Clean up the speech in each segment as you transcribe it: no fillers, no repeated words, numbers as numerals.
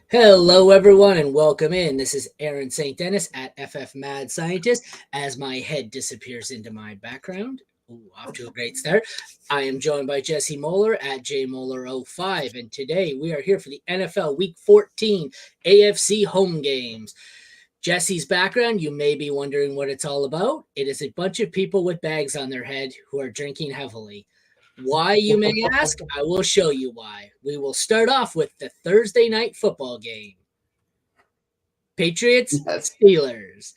Hello, everyone, and welcome in. This is Aaron St. Dennis at FF Mad Scientist as my head disappears into my background. Ooh, off to a great start. I am joined by Jesse Moeller at jmoeller05, and today we are here for the NFL Week 14 AFC home games. Jesse's background, you may be wondering what it's all about. It is a bunch of people with bags on their head who are drinking heavily. Why, you may ask? I will show you why. We will start off with the Thursday night football game. Patriots, Yes. Steelers.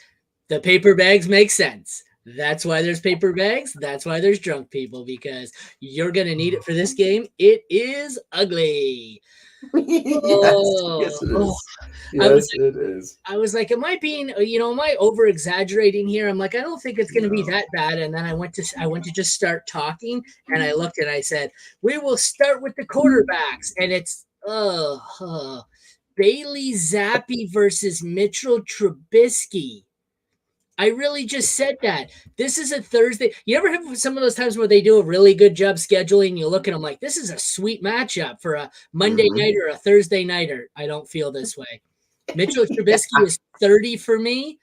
The paper bags make sense. That's why there's paper bags. That's why there's drunk people, because you're going to need it for this game. It is ugly. Yes, it Oh, is. I was Yes, it is. I was like, am I being, am I over exaggerating here? I'm like, I don't think it's going to be No. that bad. And then I went to just start talking, and I looked and I said, we will start with the quarterbacks, and it's Bailey Zappi versus Mitchell Trubisky. I really just said that. This is a Thursday. You ever have some of those times where they do a really good job scheduling? You look at them like, this is a sweet matchup for a Monday Mhm. night or a Thursday nighter. I don't feel this way. Mitchell Trubisky is 30 for me.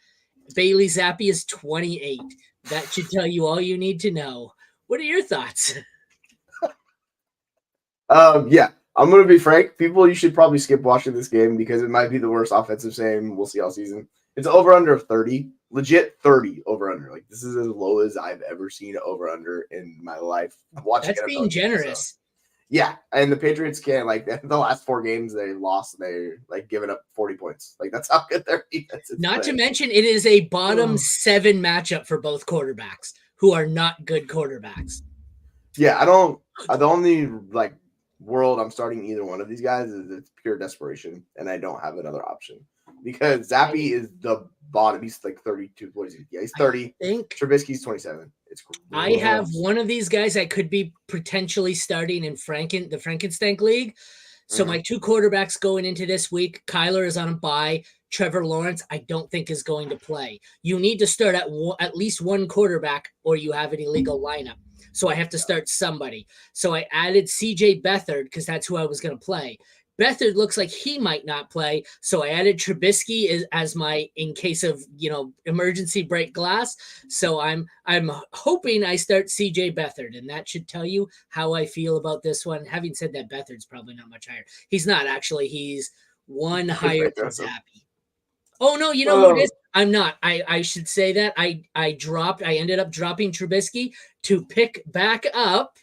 Bailey Zappi is 28. That should tell you all you need to know. What are your thoughts? Yeah, I'm gonna be frank. People, you should probably skip watching this game because it might be the worst offensive game we'll see all season. It's over under of 30, legit 30 over under. Like this is as low as I've ever seen over under in my life watching That's NFL being games. So. generous. Yeah, and the Patriots can't the last 4 games they lost. They're like giving up 40 points. Like that's how good their defense is. Not to playing. mention, it is a bottom 7 matchup for both quarterbacks who are not good quarterbacks. Yeah, I don't. The only world I'm starting either one of these guys is it's pure desperation, and I don't have another option because Zappi is the bottom. He's like 32. What is he? Yeah, he's 30. I think Trubisky's 27. It's gross. I have one of these guys I could be potentially starting in the Frankenstein League. So my two quarterbacks going into this week, Kyler is on a bye. Trevor Lawrence, I don't think is going to play. You need to start at least one quarterback, or you have an illegal lineup. So I have to start somebody. So I added CJ Beathard because that's who I was going to play. Beathard looks like he might not play, so I added Trubisky as my in case of emergency break glass. So I'm hoping I start CJ Beathard, and that should tell you how I feel about this one. Having said that, Beathard's probably not much higher. He's not actually. He's one higher than Zappi. Oh no, you know who it is? I'm not. I should say that I ended up dropping Trubisky to pick back up.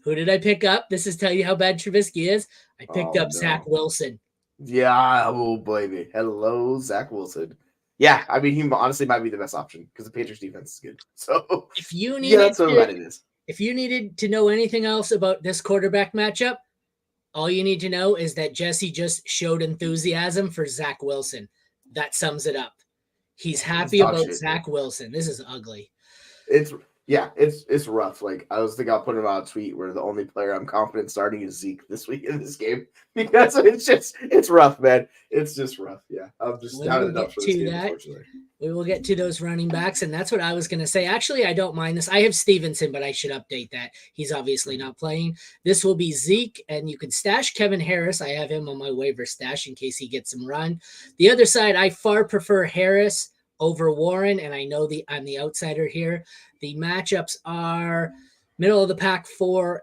Who did I pick up? This is tell you how bad Trubisky is. I picked up Zach Wilson. Yeah, oh baby. Hello, Zach Wilson. Yeah, I mean he honestly might be the best option because the Patriots defense is good. So if you needed that's what bad it is. If you needed to know anything else about this quarterback matchup, all you need to know is that Jesse just showed enthusiasm for Zach Wilson. That sums it up. He's happy about Zach Wilson. This is ugly. It's rough. Like I was thinking I'll put him out a tweet where the only player I'm confident starting is Zeke this week in this game because it's rough, man. It's just rough. Yeah, I'm just down and up for this game, unfortunately. We will get to those running backs, and that's what I was going to say. Actually, I don't mind this. I have Stevenson, but I should update that. He's obviously not playing. This will be Zeke, and you can stash Kevin Harris. I have him on my waiver stash in case he gets some run. The other side, I far prefer Harris over Warren, and I know I'm the outsider here. The matchups are middle of the pack for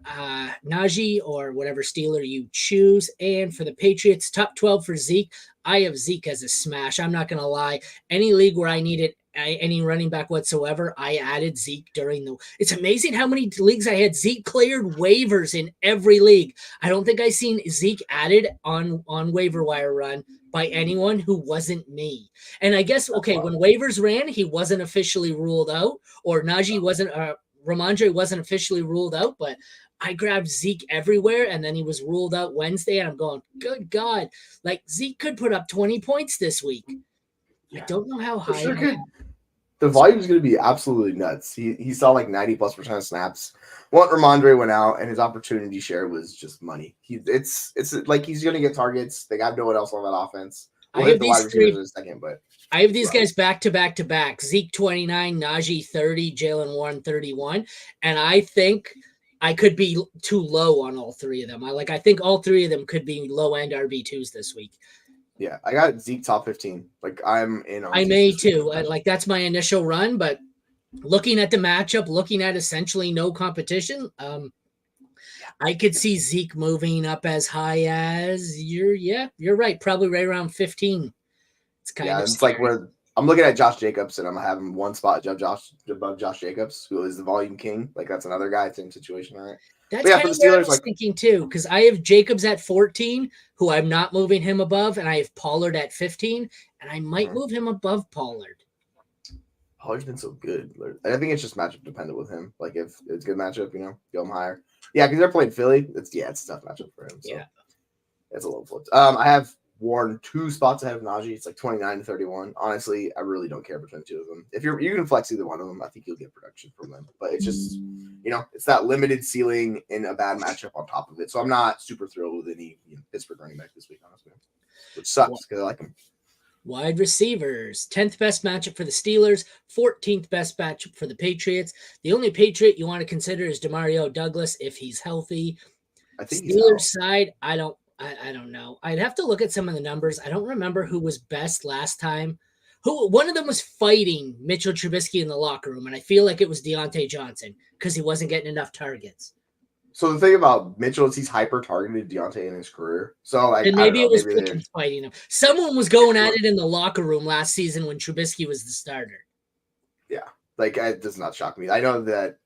Najee or whatever Steeler you choose. And for the Patriots, top 12 for Zeke. I have Zeke as a smash. I'm not going to lie. Any league where I needed any running back whatsoever, I added Zeke it's amazing how many leagues I had Zeke cleared waivers in every league. I don't think I seen Zeke added on waiver wire run by anyone who wasn't me. And I guess, okay, when waivers ran, he wasn't officially ruled out, or Najee wasn't, Ramondre wasn't officially ruled out, but I grabbed Zeke everywhere, and then he was ruled out Wednesday, and I'm going, good God. Like, Zeke could put up 20 points this week. I don't know how high. Sure the volume is going to be absolutely nuts. He saw like 90+% of snaps. Once Ramondre went out, and his opportunity share was just money. It's like he's going to get targets. They got no one else on that offense. We'll hit the wide receivers in a second, but I have these guys back to back to back. Zeke 29, Najee 30, Jalen Warren 31, and I think I could be too low on all three of them. I think all three of them could be low end RB2s this week. Yeah, I got Zeke top 15. Like I'm in on I Zeke may this week. too. Like that's my initial run, but looking at the matchup, looking at essentially no competition, I could see Zeke moving up as high as you're right, probably right around 15. It's kind Yeah, of it's like scary. where I'm looking at Josh Jacobs and I'm having one spot above Josh Jacobs, who is the volume king. Like that's another guy, same situation, all right? But That's yeah, kind for of the where I Steelers, was like thinking too, because I have Jacobs at 14, who I'm not moving him above, and I have Pollard at 15, and I might move him above Pollard. Pollard's been so good. I think it's just matchup dependent with him. Like if it's a good matchup, go him higher. Yeah, because they're playing Philly. It's a tough matchup for him. So Yeah. it's a little flipped. I have Warren 2 spots ahead of Najee. It's like 29 to 31. Honestly, I really don't care between the two of them. If you can flex either one of them, I think you'll get production from them. But it's just it's that limited ceiling in a bad matchup on top of it. So I'm not super thrilled with any Pittsburgh running back this week, honestly, which sucks because I like him. Wide receivers, 10th best matchup for the Steelers, 14th best matchup for the Patriots. The only Patriot you want to consider is Demario Douglas if he's healthy. I think he's Steelers out. side, I don't know. I'd have to look at some of the numbers. I don't remember who was best last time. One of them was fighting Mitchell Trubisky in the locker room, and I feel like it was Deontay Johnson because he wasn't getting enough targets. So the thing about Mitchell is he's hyper targeted Deontay in his career. So like And I don't maybe know, it was maybe Pickens fighting him. Someone was going at it in the locker room last season when Trubisky was the starter. yeah, like it does not shock me. I know that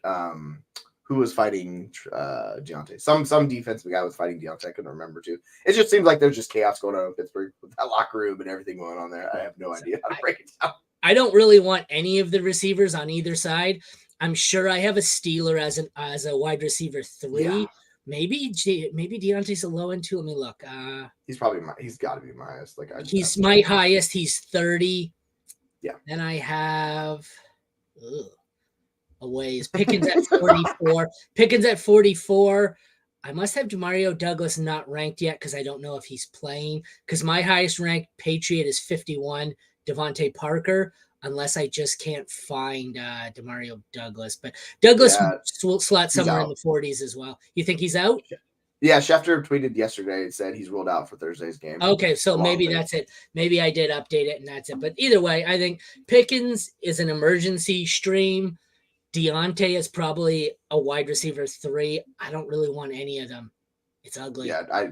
who was fighting Deontay? Some defensive guy was fighting Deontay. I couldn't remember too. It just seems like there's just chaos going on in Pittsburgh with that locker room and everything going on there. I have no idea how to break it down. I don't really want any of the receivers on either side. I'm sure I have a Steeler as a wide receiver 3. Yeah. Maybe Deontay's a low end too. Let me look. He's got to be my highest. Like he's my highest. He's 30. Yeah. Then I have a ways. Pickens at 44. Pickens at 44. I must have Demario Douglas not ranked yet because I don't know if he's playing. Because my highest ranked Patriot is 51, Devontae Parker, unless I just can't find Demario Douglas. But Douglas will slot somewhere in the 40s as well. You think he's out? Yeah, Schefter tweeted yesterday and said he's ruled out for Thursday's game. Okay, so maybe that's it. Maybe I did update it and that's it. But either way, I think Pickens is an emergency stream. Deontay is probably a wide receiver 3. I don't really want any of them. It's ugly. Yeah,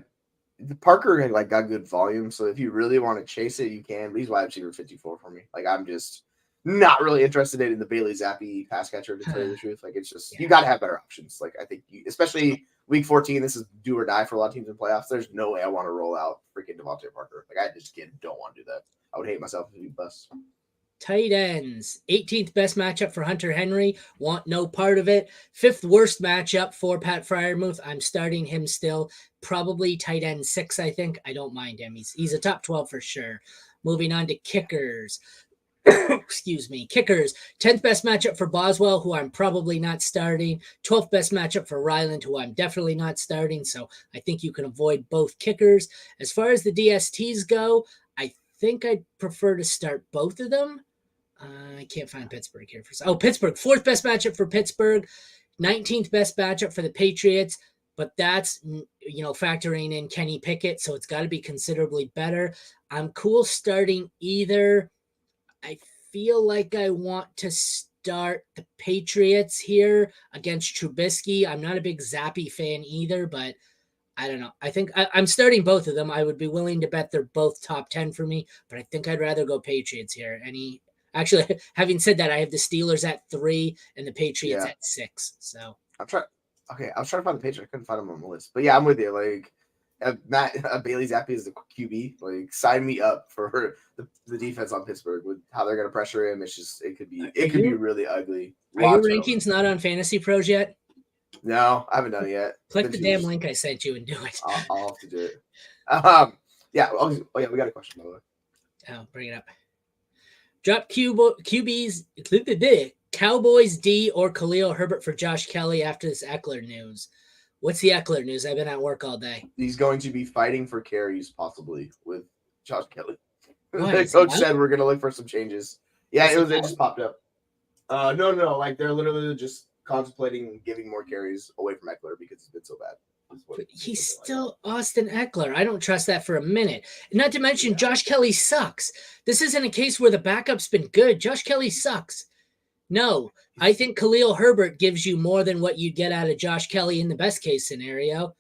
Parker got good volume, so if you really want to chase it, you can. But he's wide receiver 54 for me. Like I'm just not really interested in the Bailey Zappi pass catcher, to tell you the truth. Like it's just you got to have better options. Like I think, especially week 14, this is do or die for a lot of teams in playoffs. There's no way I want to roll out freaking Devontae Parker. Like I just don't want to do that. I would hate myself if he bust. Tight ends, 18th best matchup for Hunter Henry. Want no part of it. 5th worst matchup for Pat Freiermuth. I'm starting him still. Probably tight end 6, I think. I don't mind him. He's a top 12 for sure. Moving on to kickers. Excuse me. Kickers, 10th best matchup for Boswell, who I'm probably not starting. 12th best matchup for Ryland, who I'm definitely not starting. So I think you can avoid both kickers. As far as the DSTs go, I think I'd prefer to start both of them. I can't find Pittsburgh here. Pittsburgh, 4th best matchup for Pittsburgh, 19th best matchup for the Patriots, but that's, factoring in Kenny Pickett, so it's got to be considerably better. I'm cool starting either. I feel like I want to start the Patriots here against Trubisky. I'm not a big Zappi fan either, but I don't know. I think I'm starting both of them. I would be willing to bet they're both top 10 for me, but I think I'd rather go Patriots here. Actually, having said that, I have the Steelers at 3 and the Patriots at 6. So I was trying to find the Patriots. I couldn't find them on the list. But yeah, I'm with you. Like Bailey Zappi is the QB. Like sign me up for the defense on Pittsburgh with how they're going to pressure him. It's just it could be really ugly. Are your rankings not on Fantasy Pros yet? No, I haven't done it yet. Click the damn link I sent you and do it. I'll have to do it. Yeah. We got a question by the way. Oh, bring it up. Drop QBs, Cowboys D or Khalil Herbert for Josh Kelly after this Eckler news. What's the Eckler news? I've been at work all day. He's going to be fighting for carries possibly with Josh Kelly. The coach said we're going to look for some changes. Yeah, it just popped up. No. Like they're literally just contemplating giving more carries away from Eckler because he's been so bad. But he's still Austin Eckler. I don't trust that for a minute. Not to mention, Josh Kelly sucks. This isn't a case where the backup's been good. Josh Kelly sucks. No, I think Khalil Herbert gives you more than what you'd get out of Josh Kelly in the best case scenario.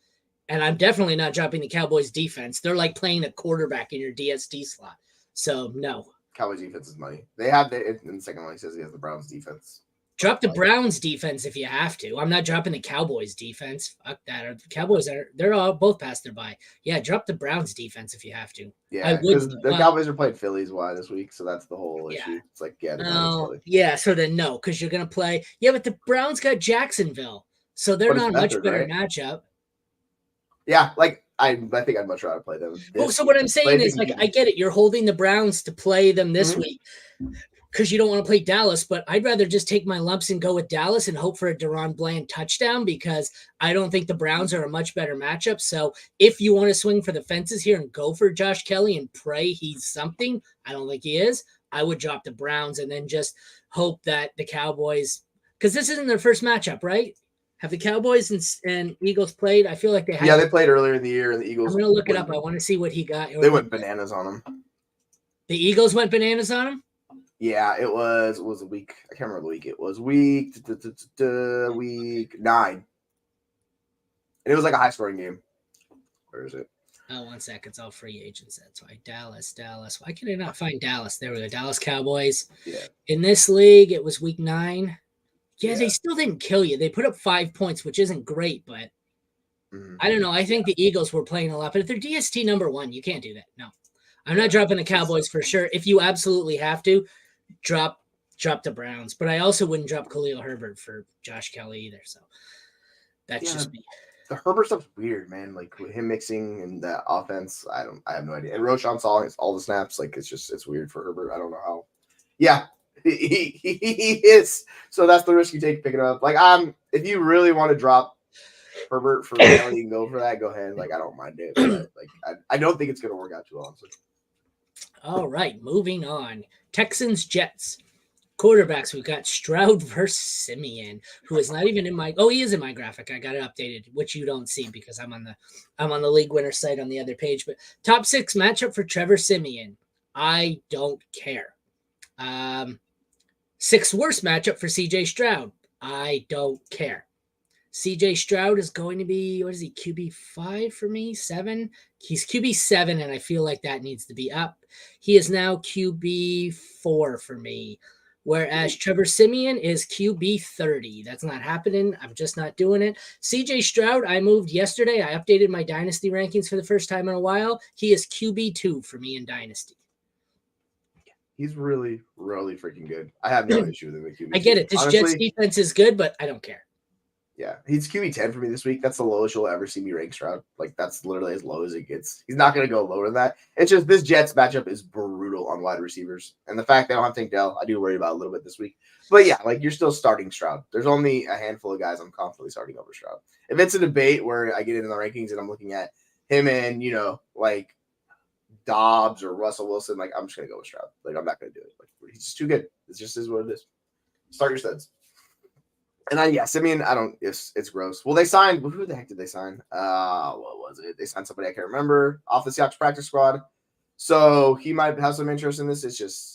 And I'm definitely not dropping the Cowboys defense. They're like playing a quarterback in your DST slot. So, no. Cowboys defense is money. They have in the second one, he says he has the Browns defense. Drop the Browns defense if you have to. I'm not dropping the Cowboys defense. Fuck that. The Cowboys they're all both past their bye. Yeah, drop the Browns defense if you have to. Yeah, because the Cowboys are playing Phillies this week, so that's the whole issue. It's like, so then no, because you're gonna play. Yeah, but the Browns got Jacksonville, so they're not a much better matchup. Yeah, like I think I'd much rather play them. So what I'm saying is, like, I get it. You're holding the Browns to play them this week because you don't want to play Dallas, but I'd rather just take my lumps and go with Dallas and hope for a Deron Bland touchdown because I don't think the Browns are a much better matchup. So if you want to swing for the fences here and go for Josh Kelly and pray he's something, I don't think he is. I would drop the Browns and then just hope that the Cowboys, because this isn't their first matchup, right? Have the Cowboys and Eagles played? I feel like they have. Yeah, they played earlier in the year, and the Eagles. I'm going to look it up. I want to see what he got. They went bananas on him. The Eagles went bananas on him? Yeah, it was a week. I can't remember the week. It was week 9. And it was like a high-scoring game. Where is it? Oh, 1 second. It's all free agents. That's why. Dallas. Why can I not find Dallas? There we go. Dallas Cowboys. Yeah. In this league, it was week 9. Yeah, they still didn't kill you. They put up 5 points, which isn't great, but I don't know. I think the Eagles were playing a lot. But if they're DST number 1, you can't do that. No. I'm not dropping the Cowboys for sure. If you absolutely have to, drop the Browns. But I also wouldn't drop Khalil Herbert for Josh Kelly either. So that's just me. The Herbert stuff's weird, man. Like with him mixing and that offense, I have no idea. And Roshan saw all the snaps. Like it's weird for Herbert. I don't know how. Yeah. He is. So that's the risk you take picking up. Like, if you really want to drop Herbert for reality, you can go for that. Go ahead. Like, I don't mind it. But, like, I don't think it's going to work out too well. Honestly. All right, moving on. Texans Jets quarterbacks. We've got Stroud versus Simeon, who is not even in my. Oh, he is in my graphic. I got it updated, which you don't see because I'm on the league winner site on the other page. But top 6 matchup for Trevor Simeon. I don't care. 6th worst matchup for CJ Stroud. I don't care. CJ Stroud is going to be, what is he, QB5 for me? 7? He's QB7, and I feel like that needs to be up. He is now QB4 for me, whereas Trevor Simeon is QB30. That's not happening. I'm just not doing it. CJ Stroud, I moved yesterday. I updated my Dynasty rankings for the first time in a while. He is QB2 for me in Dynasty. He's really, really freaking good. I have no issue with him. I get it. This Jets defense is good, but I don't care. Yeah, he's QB10 for me this week. That's the lowest you'll ever see me rank Stroud. Like, that's literally as low as it gets. He's not going to go lower than that. It's just this Jets matchup is brutal on wide receivers. And the fact that I don't have Tank Dell, I do worry about a little bit this week. But yeah, like, you're still starting Stroud. There's only a handful of guys I'm confidently starting over Stroud. If it's a debate where I get into the rankings and I'm looking at him and, like, Dobbs or Russell Wilson, like, I'm just going to go with Stroud. Like, I'm not going to do it. Like, he's just too good. It just is what it is. Start your studs. And Simeon, it's gross. Well, they signed, who the heck did they sign? What was it? They signed somebody I can't remember off the Seahawks practice squad. So he might have some interest in this.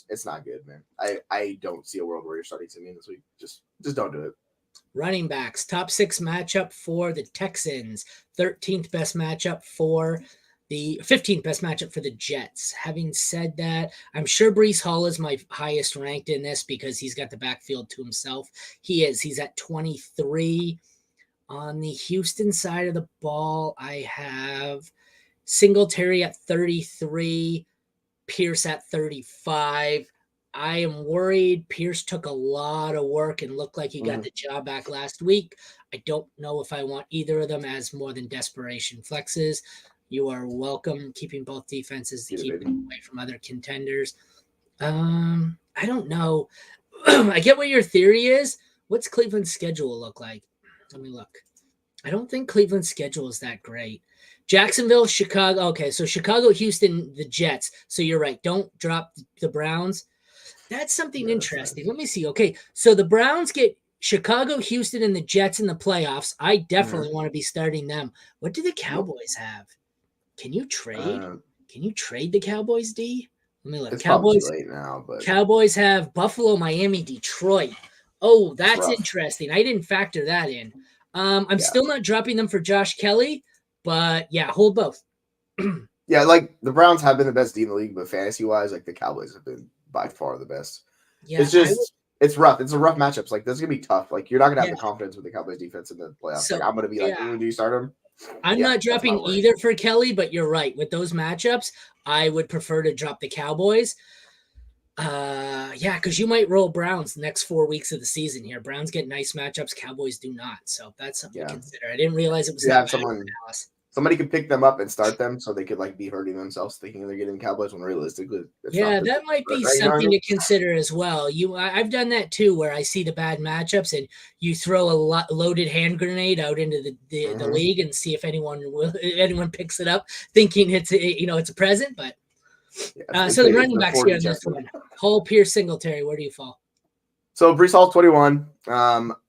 It's not good, man. I don't see a world where you're starting Simeon this week. Just don't do it. Running backs, top 6 matchup for the Texans, 13th best matchup for the 15th best matchup for the Jets. Having said that, I'm sure Breece Hall is my highest ranked in this because he's got the backfield to himself. He's at 23. On the Houston side of the ball, I have Singletary at 33, Pierce at 35. I am worried. Pierce took a lot of work and looked like he got the job back last week. I don't know if I want either of them as more than desperation flexes. You are welcome keeping both defenses to keep them away from other contenders. I don't know. I get what your theory is. What's Cleveland's schedule look like? Let me look. I don't think Cleveland's schedule is that great. Jacksonville, Chicago. Okay, so Chicago, Houston, the Jets. So you're right. Don't drop the Browns. That's something interesting. Let me see. Okay, so the Browns get Chicago, Houston, and the Jets in the playoffs. I definitely want to be starting them. What do the Cowboys have? Can you trade? Can you trade the Cowboys, D? Let me look. It's probably too late now, but Cowboys have Buffalo, Miami, Detroit. Oh, that's interesting. I didn't factor that in. I'm still not dropping them for Josh Kelly, but yeah, hold both. Yeah, like the Browns have been the best team in the league, but fantasy-wise, like the Cowboys have been by far the best. Yeah, it's just it's rough. It's a rough matchups. Like this is gonna be tough. Like you're not gonna have the confidence with the Cowboys defense in the playoffs. So, like I'm gonna be like, do you start them? I'm not dropping either for Kelly, but you're right. With those matchups, I would prefer to drop the Cowboys. Because you might roll Browns next 4 weeks of the season here. Browns get nice matchups, Cowboys do not. So that's something to consider. I didn't realize it was that bad. Somebody could pick them up and start them, so they could like be hurting themselves thinking they're getting Cowboys when realistically, that might be something to consider as well. I've done that too, where I see the bad matchups and you throw a loaded hand grenade out into the league and see if anyone picks it up, thinking it's a present. But so the running backs here on this one: Hall, Pierce, Singletary. Where do you fall? So Breece Hall 21.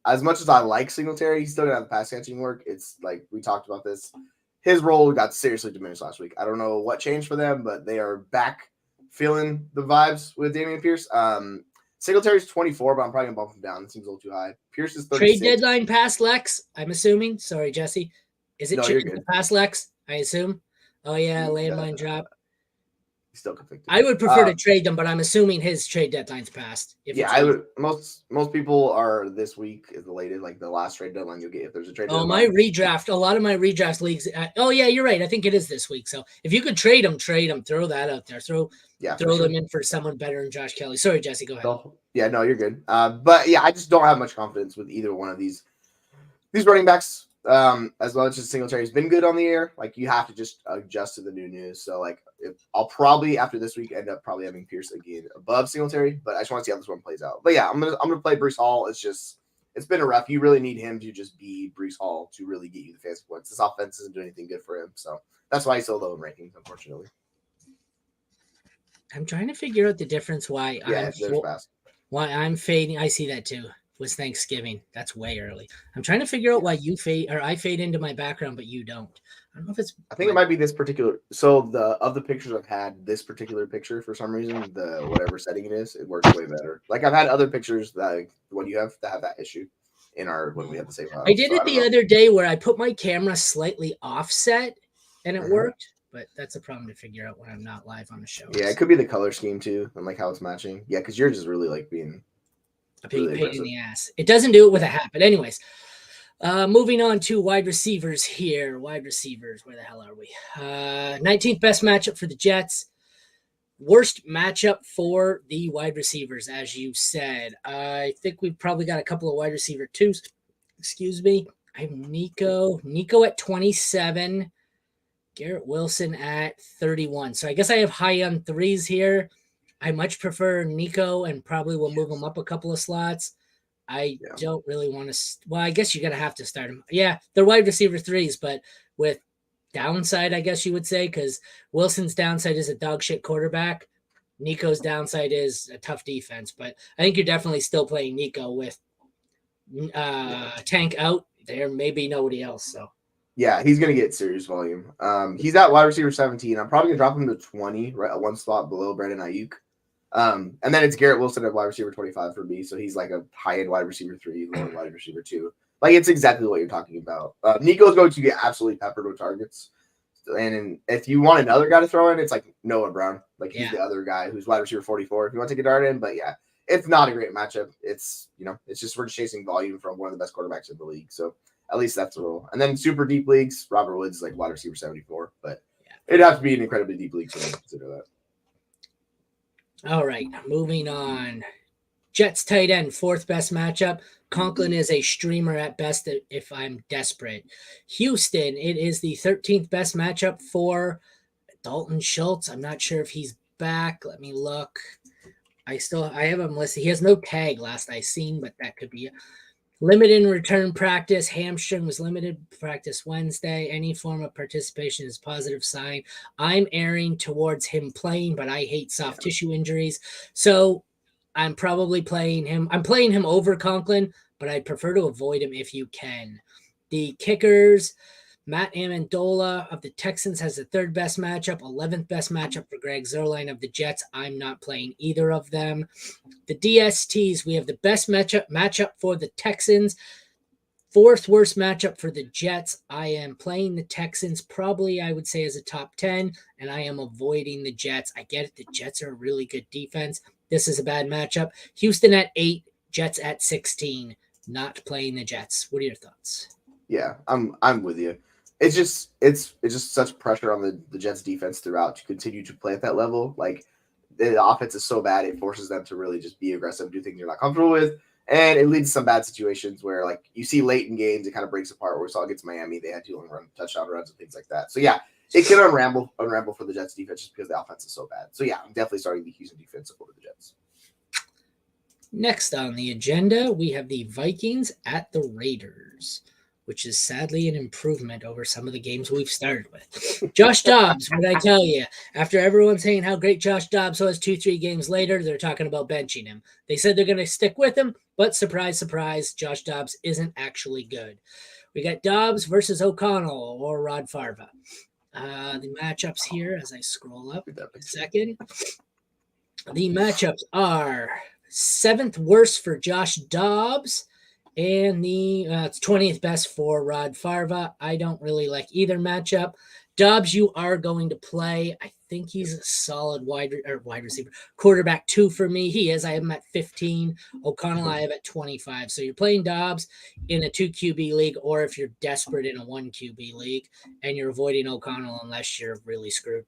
As much as I like Singletary, he's still gonna have the pass catching work. It's like we talked about this. His role got seriously diminished last week. I don't know what changed for them, but they are back feeling the vibes with Dameon Pierce. Singletary's 24, but I'm probably gonna bump him down. It seems a little too high. Pierce is 36. Trade deadline past Lex, I'm assuming. Sorry, Jesse. Is it past Lex? I assume. Oh yeah, landmine drop. Still conflicted. I would prefer to trade them, but I'm assuming his trade deadline's passed. I would. Most people are this week is the latest, like the last trade deadline you'll get if there's a trade. My redraft. A lot of my redraft leagues. You're right. I think it is this week. So if you could trade them. Throw that out there. Throw them in for someone better than Josh Kelly. Sorry, Jesse. Go ahead. No, you're good. But yeah, I just don't have much confidence with either one of these running backs. As much as Singletary's been good on the air, like you have to just adjust to the new news. So like I'll probably after this week end up probably having Pierce again above Singletary, but I just want to see how this one plays out. But yeah, I'm gonna play Breece Hall. It's been a rough. You really need him to just be Breece Hall to really get you the fantasy points. This offense isn't doing anything good for him, so that's why he's so low in rankings, unfortunately. I'm trying to figure out the difference why I'm fading. I see that too. Was Thanksgiving. That's way early. I'm trying to figure out why you fade or I fade into my background, but you don't. I don't know if it's. I think it might be this particular. So of the pictures I've had, this particular picture for some reason, the whatever setting it is, it works way better. Like I've had other pictures that what you have that have that issue in our when we have the same file. I did it the other day where I put my camera slightly offset and it worked. But that's a problem to figure out when I'm not live on the show. Yeah, it could be the color scheme too, and like how it's matching. Yeah, because yours is really like being. A big pain in the ass. It doesn't do it with a hat. But anyways, moving on to wide receivers here. Wide receivers, where the hell are we? 19th best matchup for the Jets. Worst matchup for the wide receivers, as you said. I think we've probably got a couple of wide receiver twos. Excuse me. I have Nico at 27. Garrett Wilson at 31. So I guess I have high on threes here. I much prefer Nico and probably will move him up a couple of slots. I don't really want to. Well, I guess you're going to have to start him. Yeah, they're wide receiver threes, but with downside, I guess you would say, because Wilson's downside is a dog shit quarterback. Nico's downside is a tough defense. But I think you're definitely still playing Nico with Tank out. There may be nobody else. So. Yeah, he's going to get serious volume. He's at wide receiver 17. I'm probably going to drop him to 20, right at one spot below Brandon Ayuk. And then it's Garrett Wilson at wide receiver 25 for me. So he's like a high-end wide receiver 3, low-end wide receiver 2. Like, it's exactly what you're talking about. Nico's going to get absolutely peppered with targets. And if you want another guy to throw in, it's like Noah Brown. Like, he's the other guy who's wide receiver 44 if you want to take a dart in. But, yeah, it's not a great matchup. It's, it's just we're just chasing volume from one of the best quarterbacks in the league. So, at least that's the rule. And then super deep leagues, Robert Woods is like wide receiver 74. But it'd have to be an incredibly deep league to consider that. All right, moving on. Jets tight end, 4th best matchup. Conklin is a streamer at best if I'm desperate. Houston, it is the 13th best matchup for Dalton Schultz. I'm not sure if he's back. Let me look. I have him listed. He has no tag last I seen, but that could be limited in return practice. Hamstring was limited practice Wednesday. Any form of participation is a positive sign. I'm erring towards him playing, but I hate soft tissue injuries. So I'm probably playing him. I'm playing him over Conklin, but I'd prefer to avoid him if you can. The kickers, Matt Amendola of the Texans has the third best matchup, 11th best matchup for Greg Zuerlein of the Jets. I'm not playing either of them. The DSTs, we have the best matchup for the Texans, fourth worst matchup for the Jets. I am playing the Texans probably, I would say, as a top 10, and I am avoiding the Jets. I get it. The Jets are a really good defense. This is a bad matchup. Houston at 8, Jets at 16. Not playing the Jets. What are your thoughts? Yeah, I'm with you. It's just such pressure on the Jets defense throughout to continue to play at that level. Like the offense is so bad, it forces them to really just be aggressive, do things you're not comfortable with. And it leads to some bad situations where, like, you see late in games, it kind of breaks apart. Where we saw against Miami, they had 2 long touchdown runs and things like that. So, yeah, it can unravel for the Jets defense just because the offense is so bad. So, yeah, I'm definitely starting the Houston defense over the Jets. Next on the agenda, we have the Vikings at the Raiders, which is sadly an improvement over some of the games we've started with. Josh Dobbs, what I tell you, after everyone saying how great Josh Dobbs was 2-3 games later, they're talking about benching him. They said they're going to stick with him, but surprise, surprise, Josh Dobbs isn't actually good. We got Dobbs versus O'Connell or Rod Farva. The matchups here, as I scroll up a second, the matchups are 7th worst for Josh Dobbs, and the 20th best for Rod Farva. I don't really like either matchup. Dobbs, you are going to play. I think he's a solid wide receiver. Quarterback 2 for me. He is. I have him at 15. O'Connell, I have at 25. So you're playing Dobbs in a 2 QB league, or if you're desperate in a 1 QB league, and you're avoiding O'Connell unless you're really screwed.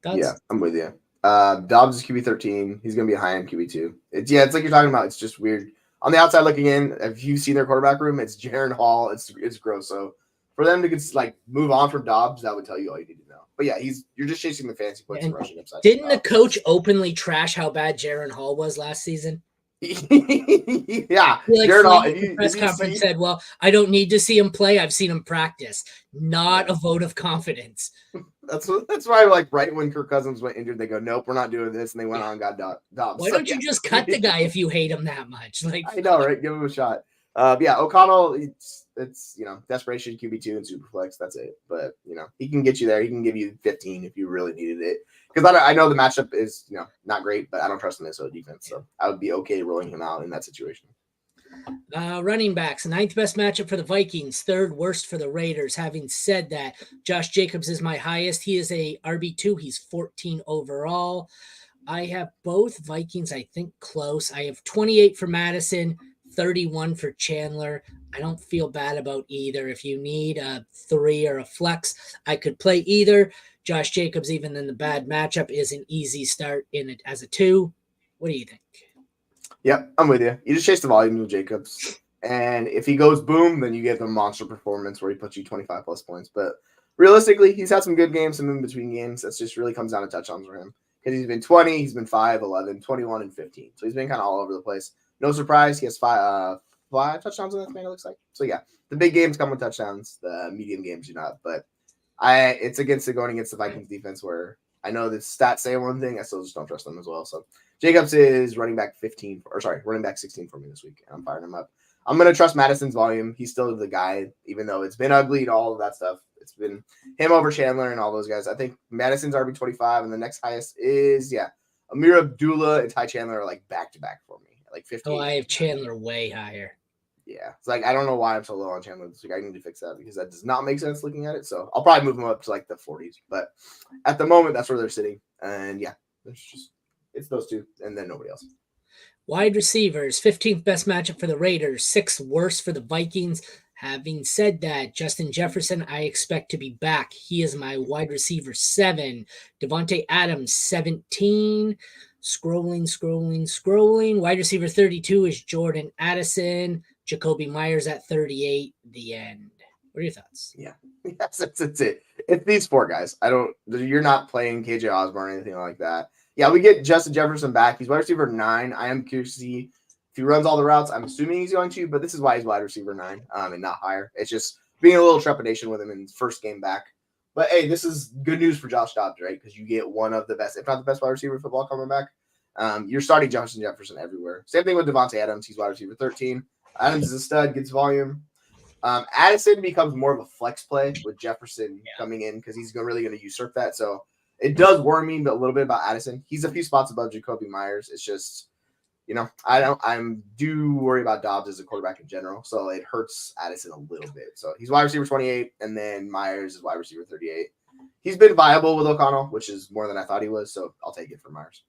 Thoughts? Yeah, I'm with you. Dobbs is QB 13. He's going to be a high-end QB 2. It's like you're talking about. It's just weird. On the outside looking in, if you've seen their quarterback room, it's Jaron Hall. It's gross. So for them to move on from Dobbs, that would tell you all you need to know. But yeah, you're just chasing the fancy points and rushing upside. Didn't the coach openly trash how bad Jaron Hall was last season? Yeah, Jaron Hall. Press conference said, "Well, I don't need to see him play. I've seen him practice." Not a vote of confidence. That's why, right when Kirk Cousins went injured, they go, "Nope, we're not doing this," and they went on and got Dobbs. Why don't you just cut the guy if you hate him that much? I know, right? Give him a shot. Yeah, O'Connell, it's desperation, QB2 and Superflex. That's it. But he can get you there. He can give you 15 if you really needed it. Because I know the matchup is not great, but I don't trust the Minnesota defense, so I would be okay rolling him out in that situation. Running backs, 9th best matchup for the Vikings, 3rd worst for the Raiders. Having said that, Josh Jacobs is my highest. He is a RB2. He's 14 overall. I have both Vikings, I think, close. I have 28 for Madison, 31 for Chandler. I don't feel bad about either. If you need a 3 or a flex, I could play either. Josh Jacobs, even in the bad matchup, is an easy start in it as a 2. What do you think? Yep, I'm with you. You just chase the volume with Jacobs. And if he goes boom, then you get the monster performance where he puts you 25 plus points. But realistically, he's had some good games, some in between games. That's just really comes down to touchdowns for him. Because he's been 20, he's been 5, 11, 21, and 15. So he's been kind of all over the place. No surprise, he has 5 touchdowns in that span, it looks like. So yeah, the big games come with touchdowns. The medium games do not. But it's going against the Vikings defense where I know the stats say one thing. I still just don't trust them as well. So Jacobs is running back 16 for me this week. And I'm firing him up. I'm going to trust Madison's volume. He's still the guy, even though it's been ugly and all of that stuff. It's been him over Chandler and all those guys. I think Madison's RB25, and the next highest is, Amir Abdullah and Ty Chandler are back-to-back for me. 15. Oh, I have Chandler way higher. Yeah. It's I don't know why I'm so low on Chandler this week. I need to fix that because that does not make sense looking at it. So I'll probably move them up to the 40s. But at the moment, that's where they're sitting. And yeah, it's those two and then nobody else. Wide receivers, 15th best matchup for the Raiders, 6th worst for the Vikings. Having said that, Justin Jefferson, I expect to be back. He is my wide receiver 7. Devontae Adams, 17. Scrolling. Wide receiver 32 is Jordan Addison. Jacoby Myers at 38. The end. What are your thoughts? Yeah. Yes, that's it. It's these 4 guys. You're not playing KJ Osborne or anything like that. Yeah, we get Justin Jefferson back. He's wide receiver 9. I am curious to see if he runs all the routes. I'm assuming he's going to, but this is why he's wide receiver 9 and not higher. It's just being a little trepidation with him in his first game back. But hey, this is good news for Josh Dobbs, right? Because you get one of the best, if not the best wide receiver in football coming back. You're starting Justin Jefferson everywhere. Same thing with Devontae Adams. He's wide receiver 13. Adams is a stud, gets volume. Addison becomes more of a flex play with Jefferson coming in because he's really going to usurp that. So it does worry me a little bit about Addison. He's a few spots above Jacoby Myers. It's just, I do worry about Dobbs as a quarterback in general. So it hurts Addison a little bit. So he's wide receiver 28, and then Myers is wide receiver 38. He's been viable with O'Connell, which is more than I thought he was. So I'll take it for Myers.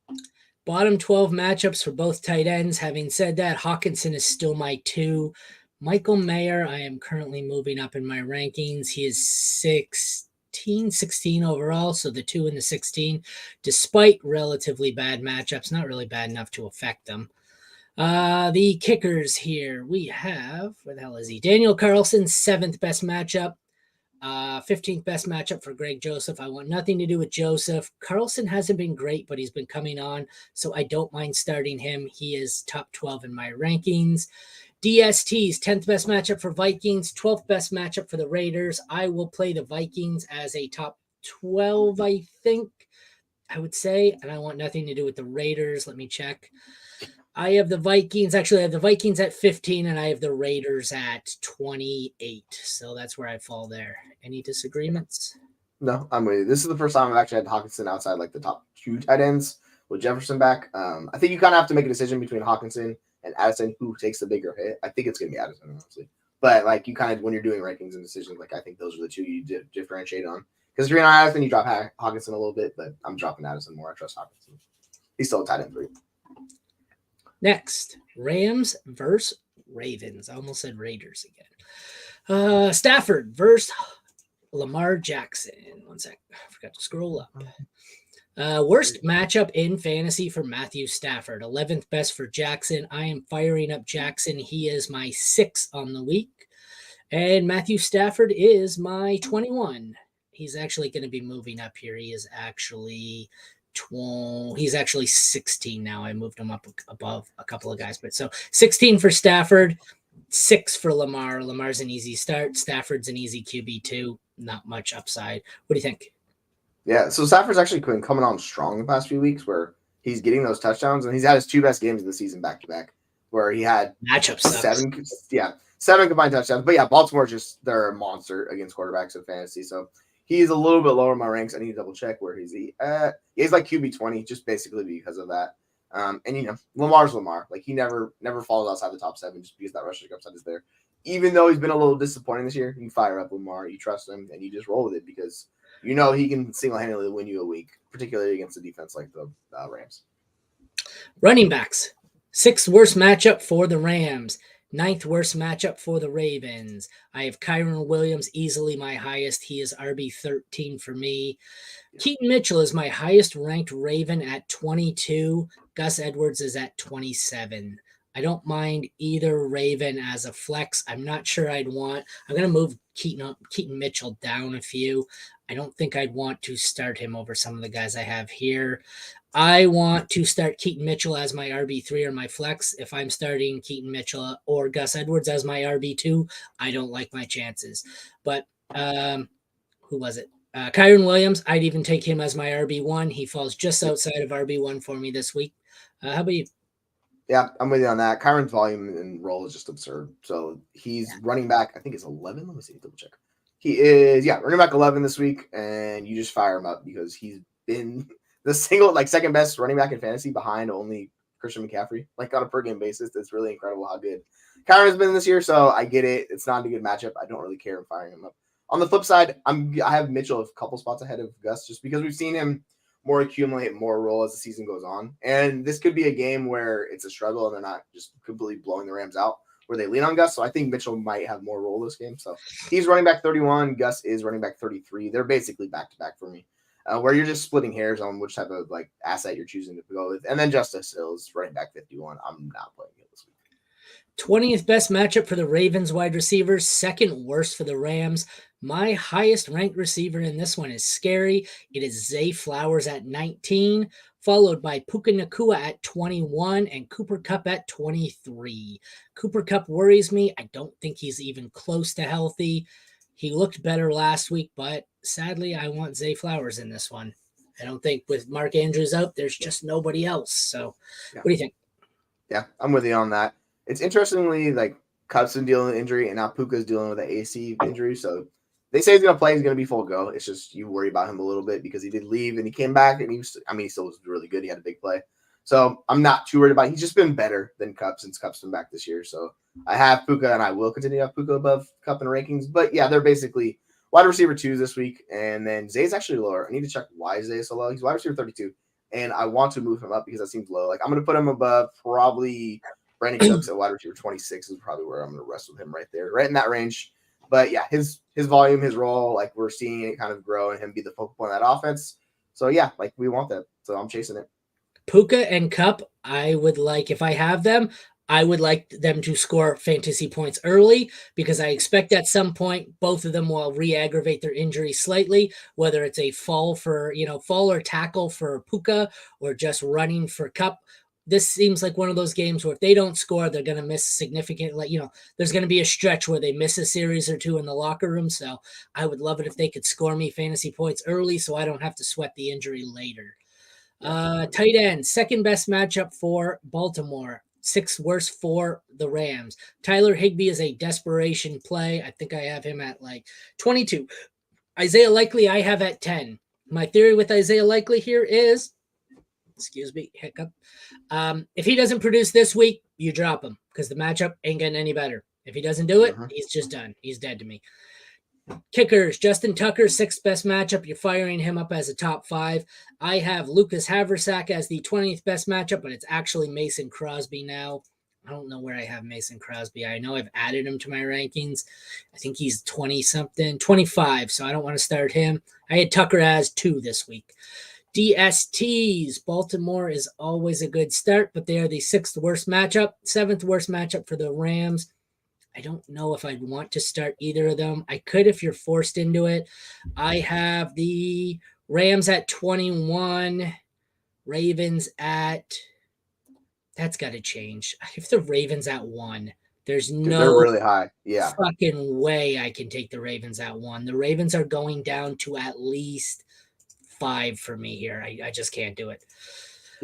Bottom 12 matchups for both tight ends. Having said that, Hawkinson is still my 2. Michael Mayer, I am currently moving up in my rankings. He is 16 overall, so the 2 and the 16, despite relatively bad matchups, not really bad enough to affect them. The kickers here, we have, where the hell is he? Daniel Carlson, 7th best matchup. 15th best matchup for Greg Joseph. I want nothing to do with Joseph. Carlson hasn't been great, but he's been coming on, so I don't mind starting him. He is top 12 in my rankings. DST's 10th best matchup for Vikings, 12th best matchup for the Raiders. I will play the Vikings as a top 12, I think, I would say, and I want nothing to do with the Raiders. Let me check. I have the Vikings. Actually, I have the Vikings at 15, and I have the Raiders at 28. So that's where I fall there. Any disagreements? No, I'm with you. This is the first time I've actually had Hawkinson outside like the top 2 tight ends with Jefferson back. I think you kind of have to make a decision between Hawkinson and Addison, who takes the bigger hit. I think it's going to be Addison, honestly. But like you kind of, when you're doing rankings and decisions, like I think those are the 2 you differentiate on. Because if you're on Addison, you drop Hawkinson a little bit, but I'm dropping Addison more. I trust Hawkinson. He's still a tight end 3. Next, Rams versus Ravens. I almost said Raiders again. Stafford versus Lamar Jackson. One sec. I forgot to scroll up. Worst matchup in fantasy for Matthew Stafford. 11th best for Jackson. I am firing up Jackson. He is my 6 on the week. And Matthew Stafford is my 21. He's actually going to be moving up here. He is actually 12. He's actually 16 now. I moved him up above a couple of guys. But so 16 for Stafford, 6 for Lamar. Lamar's an easy start. Stafford's an easy QB2. Not much upside. What do you think? Yeah, so Stafford's actually been coming on strong the past few weeks where he's getting those touchdowns, and he's had his 2 best games of the season back-to-back where he had matchup 7 combined touchdowns. But yeah, Baltimore they're a monster against quarterbacks in fantasy, so he's a little bit lower in my ranks. I need to double-check where he's he's like QB20 just basically because of that. And, Lamar's Lamar. Like, he never falls outside the top 7 just because that rushing upside is there. Even though he's been a little disappointing this year, you fire up Lamar, you trust him, and you just roll with it because – he can single-handedly win you a week, particularly against a defense like the Rams. Running backs. 6th worst matchup for the Rams. 9th worst matchup for the Ravens. I have Kyron Williams, easily my highest. He is RB13 for me. Keaton Mitchell is my highest-ranked Raven at 22. Gus Edwards is at 27. I don't mind either Raven as a flex. I'm not sure I'd want – I'm going to move Keaton Mitchell down a few. I don't think I'd want to start him over some of the guys I have here. I want to start Keaton Mitchell as my RB3 or my flex. If I'm starting Keaton Mitchell or Gus Edwards as my RB2, I don't like my chances. But who was it? Kyron Williams, I'd even take him as my RB1. He falls just outside of RB1 for me this week. How about you? Yeah, I'm with you on that. Kyron's volume and role is just absurd. So he's running back, I think it's 11. Let me see, double check. He is, running back 11 this week, and you just fire him up because he's been the second best running back in fantasy behind only Christian McCaffrey, on a per game basis. It's really incredible how good Kyron has been this year. So I get it. It's not a good matchup. I don't really care in firing him up. On the flip side, I have Mitchell a couple spots ahead of Gus just because we've seen him more accumulate, more role as the season goes on. And this could be a game where it's a struggle and they're not just completely blowing the Rams out, where they lean on Gus. So I think Mitchell might have more role this game. So he's running back 31. Gus is running back 33. They're basically back-to-back for me, where you're just splitting hairs on which type of asset you're choosing to go with. And then Justice Hill is running back 51. I'm not playing it this week. 20th best matchup for the Ravens wide receivers, 2nd worst for the Rams. My highest ranked receiver in this one is scary. It is Zay Flowers at 19, followed by Puka Nacua at 21 and Cooper Kupp at 23. Cooper Kupp worries me. I don't think he's even close to healthy. He looked better last week, but sadly, I want Zay Flowers in this one. I don't think with Mark Andrews out, there's just nobody else. So what do you think? Yeah, I'm with you on that. It's interestingly, Cub's been dealing with injury, and now Puka's dealing with an AC injury. So they say he's going to play. He's going to be full go. It's just you worry about him a little bit because he did leave and he came back, and he still was really good. He had a big play. So I'm not too worried about it. He's just been better than Cup since Cup's been back this year. So I have Puka, and I will continue to have Puka above Cup in rankings. But yeah, they're basically wide receiver 2s this week. And then Zay's actually lower. I need to check why Zay is so low. He's wide receiver 32. And I want to move him up because that seems low. Like I'm going to put him above probably Brandon Cooks at wide receiver 26 is probably where I'm going to rest with him right there, right in that range. But yeah, his volume, his role, like we're seeing it kind of grow and him be the focal point of that offense. So yeah, like we want that. So I'm chasing it. Puka and Cup, I would like, if I have them, I would like them to score fantasy points early because I expect at some point both of them will re-aggravate their injury slightly, whether it's a fall or tackle for Puka or just running for Cup. This seems like one of those games where if they don't score, they're going to miss significant, there's going to be a stretch where they miss a series or two in the locker room. So I would love it if they could score me fantasy points early so I don't have to sweat the injury later. Tight end, second best matchup for Baltimore, sixth worst for the Rams. Tyler Higbee is a desperation play. I think I have him at like 22. Isaiah Likely I have at 10. My theory with Isaiah Likely here is, hiccup. If he doesn't produce this week, you drop him because the matchup ain't getting any better. If he doesn't do it, he's just done. He's dead to me. Kickers, Justin Tucker, sixth best matchup. You're firing him up as a top 5. I have Lucas Haversack as the 20th best matchup, but it's actually Mason Crosby now. I don't know where I have Mason Crosby. I know I've added him to my rankings. I think he's 20-something, 25, so I don't want to start him. I had Tucker as 2 this week. DSTs, Baltimore is always a good start, but they are the 6th worst matchup, 7th worst matchup for the Rams. I don't know if I'd want to start either of them. I could if you're forced into it. I have the Rams at 21, Ravens at – that's got to change. If the Ravens at 1, there's no they're really high. Yeah. fucking way I can take the Ravens at 1. The Ravens are going down to at least 5 for me here. I just can't do it.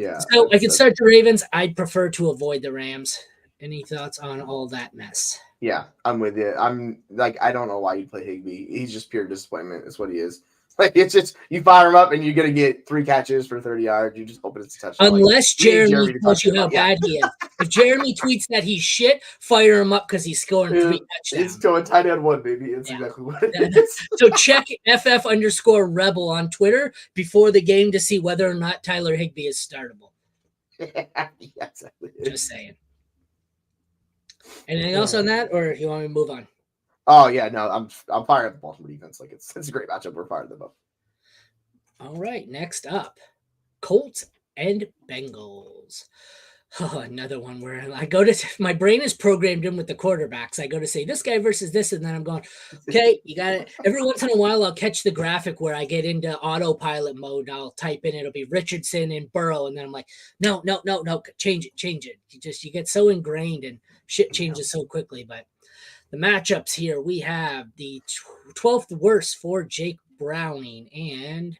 Yeah. So I can start the Ravens. I'd prefer to avoid the Rams. Any thoughts on all that mess? Yeah, I'm with you. I'm like, I don't know why you play Higbee. He's just pure disappointment. That's what he is. Like, it's just, you fire him up and you're going to get 3 catches for 30 yards. You just open it to touchdown. Unless Jeremy tells you how bad he is. If Jeremy tweets that he's shit, fire him up because he's scoring 3 touchdowns. He's going tight end 1, baby. It's exactly what it is. So check FF_Rebel on Twitter before the game to see whether or not Tyler Higbee is startable. Yeah, exactly. Just saying. Anything else on that, or you want me to move on? Oh yeah, no, I'm fired at the Baltimore defense. Like it's a great matchup. We're fired at them both. All right, next up, Colts and Bengals. Oh, another one where I go to my brain is programmed in with the quarterbacks. I go to say this guy versus this, and then I'm going, okay, you got it. Every once in a while, I'll catch the graphic where I get into autopilot mode. And I'll type in, it'll be Richardson and Burrow, and then I'm like, no, change it. You get so ingrained and shit changes so quickly. But the matchups here, we have the 12th worst for Jake Browning and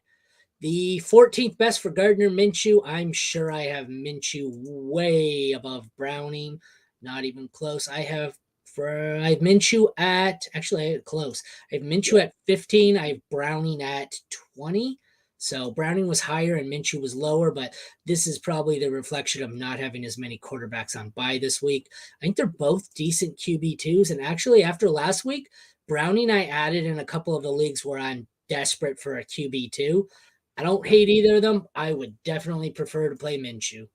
the 14th best for Gardner Minshew. I'm sure I have Minshew way above Browning. Not even close. I have Minshew at, actually I have close. I have Minshew at 15. I have Browning at 20. So Browning was higher and Minshew was lower, but this is probably the reflection of not having as many quarterbacks on bye this week. I think they're both decent QB2s. And actually after last week, Browning I added in a couple of the leagues where I'm desperate for a QB2. I don't hate either of them. I would definitely prefer to play Minshew.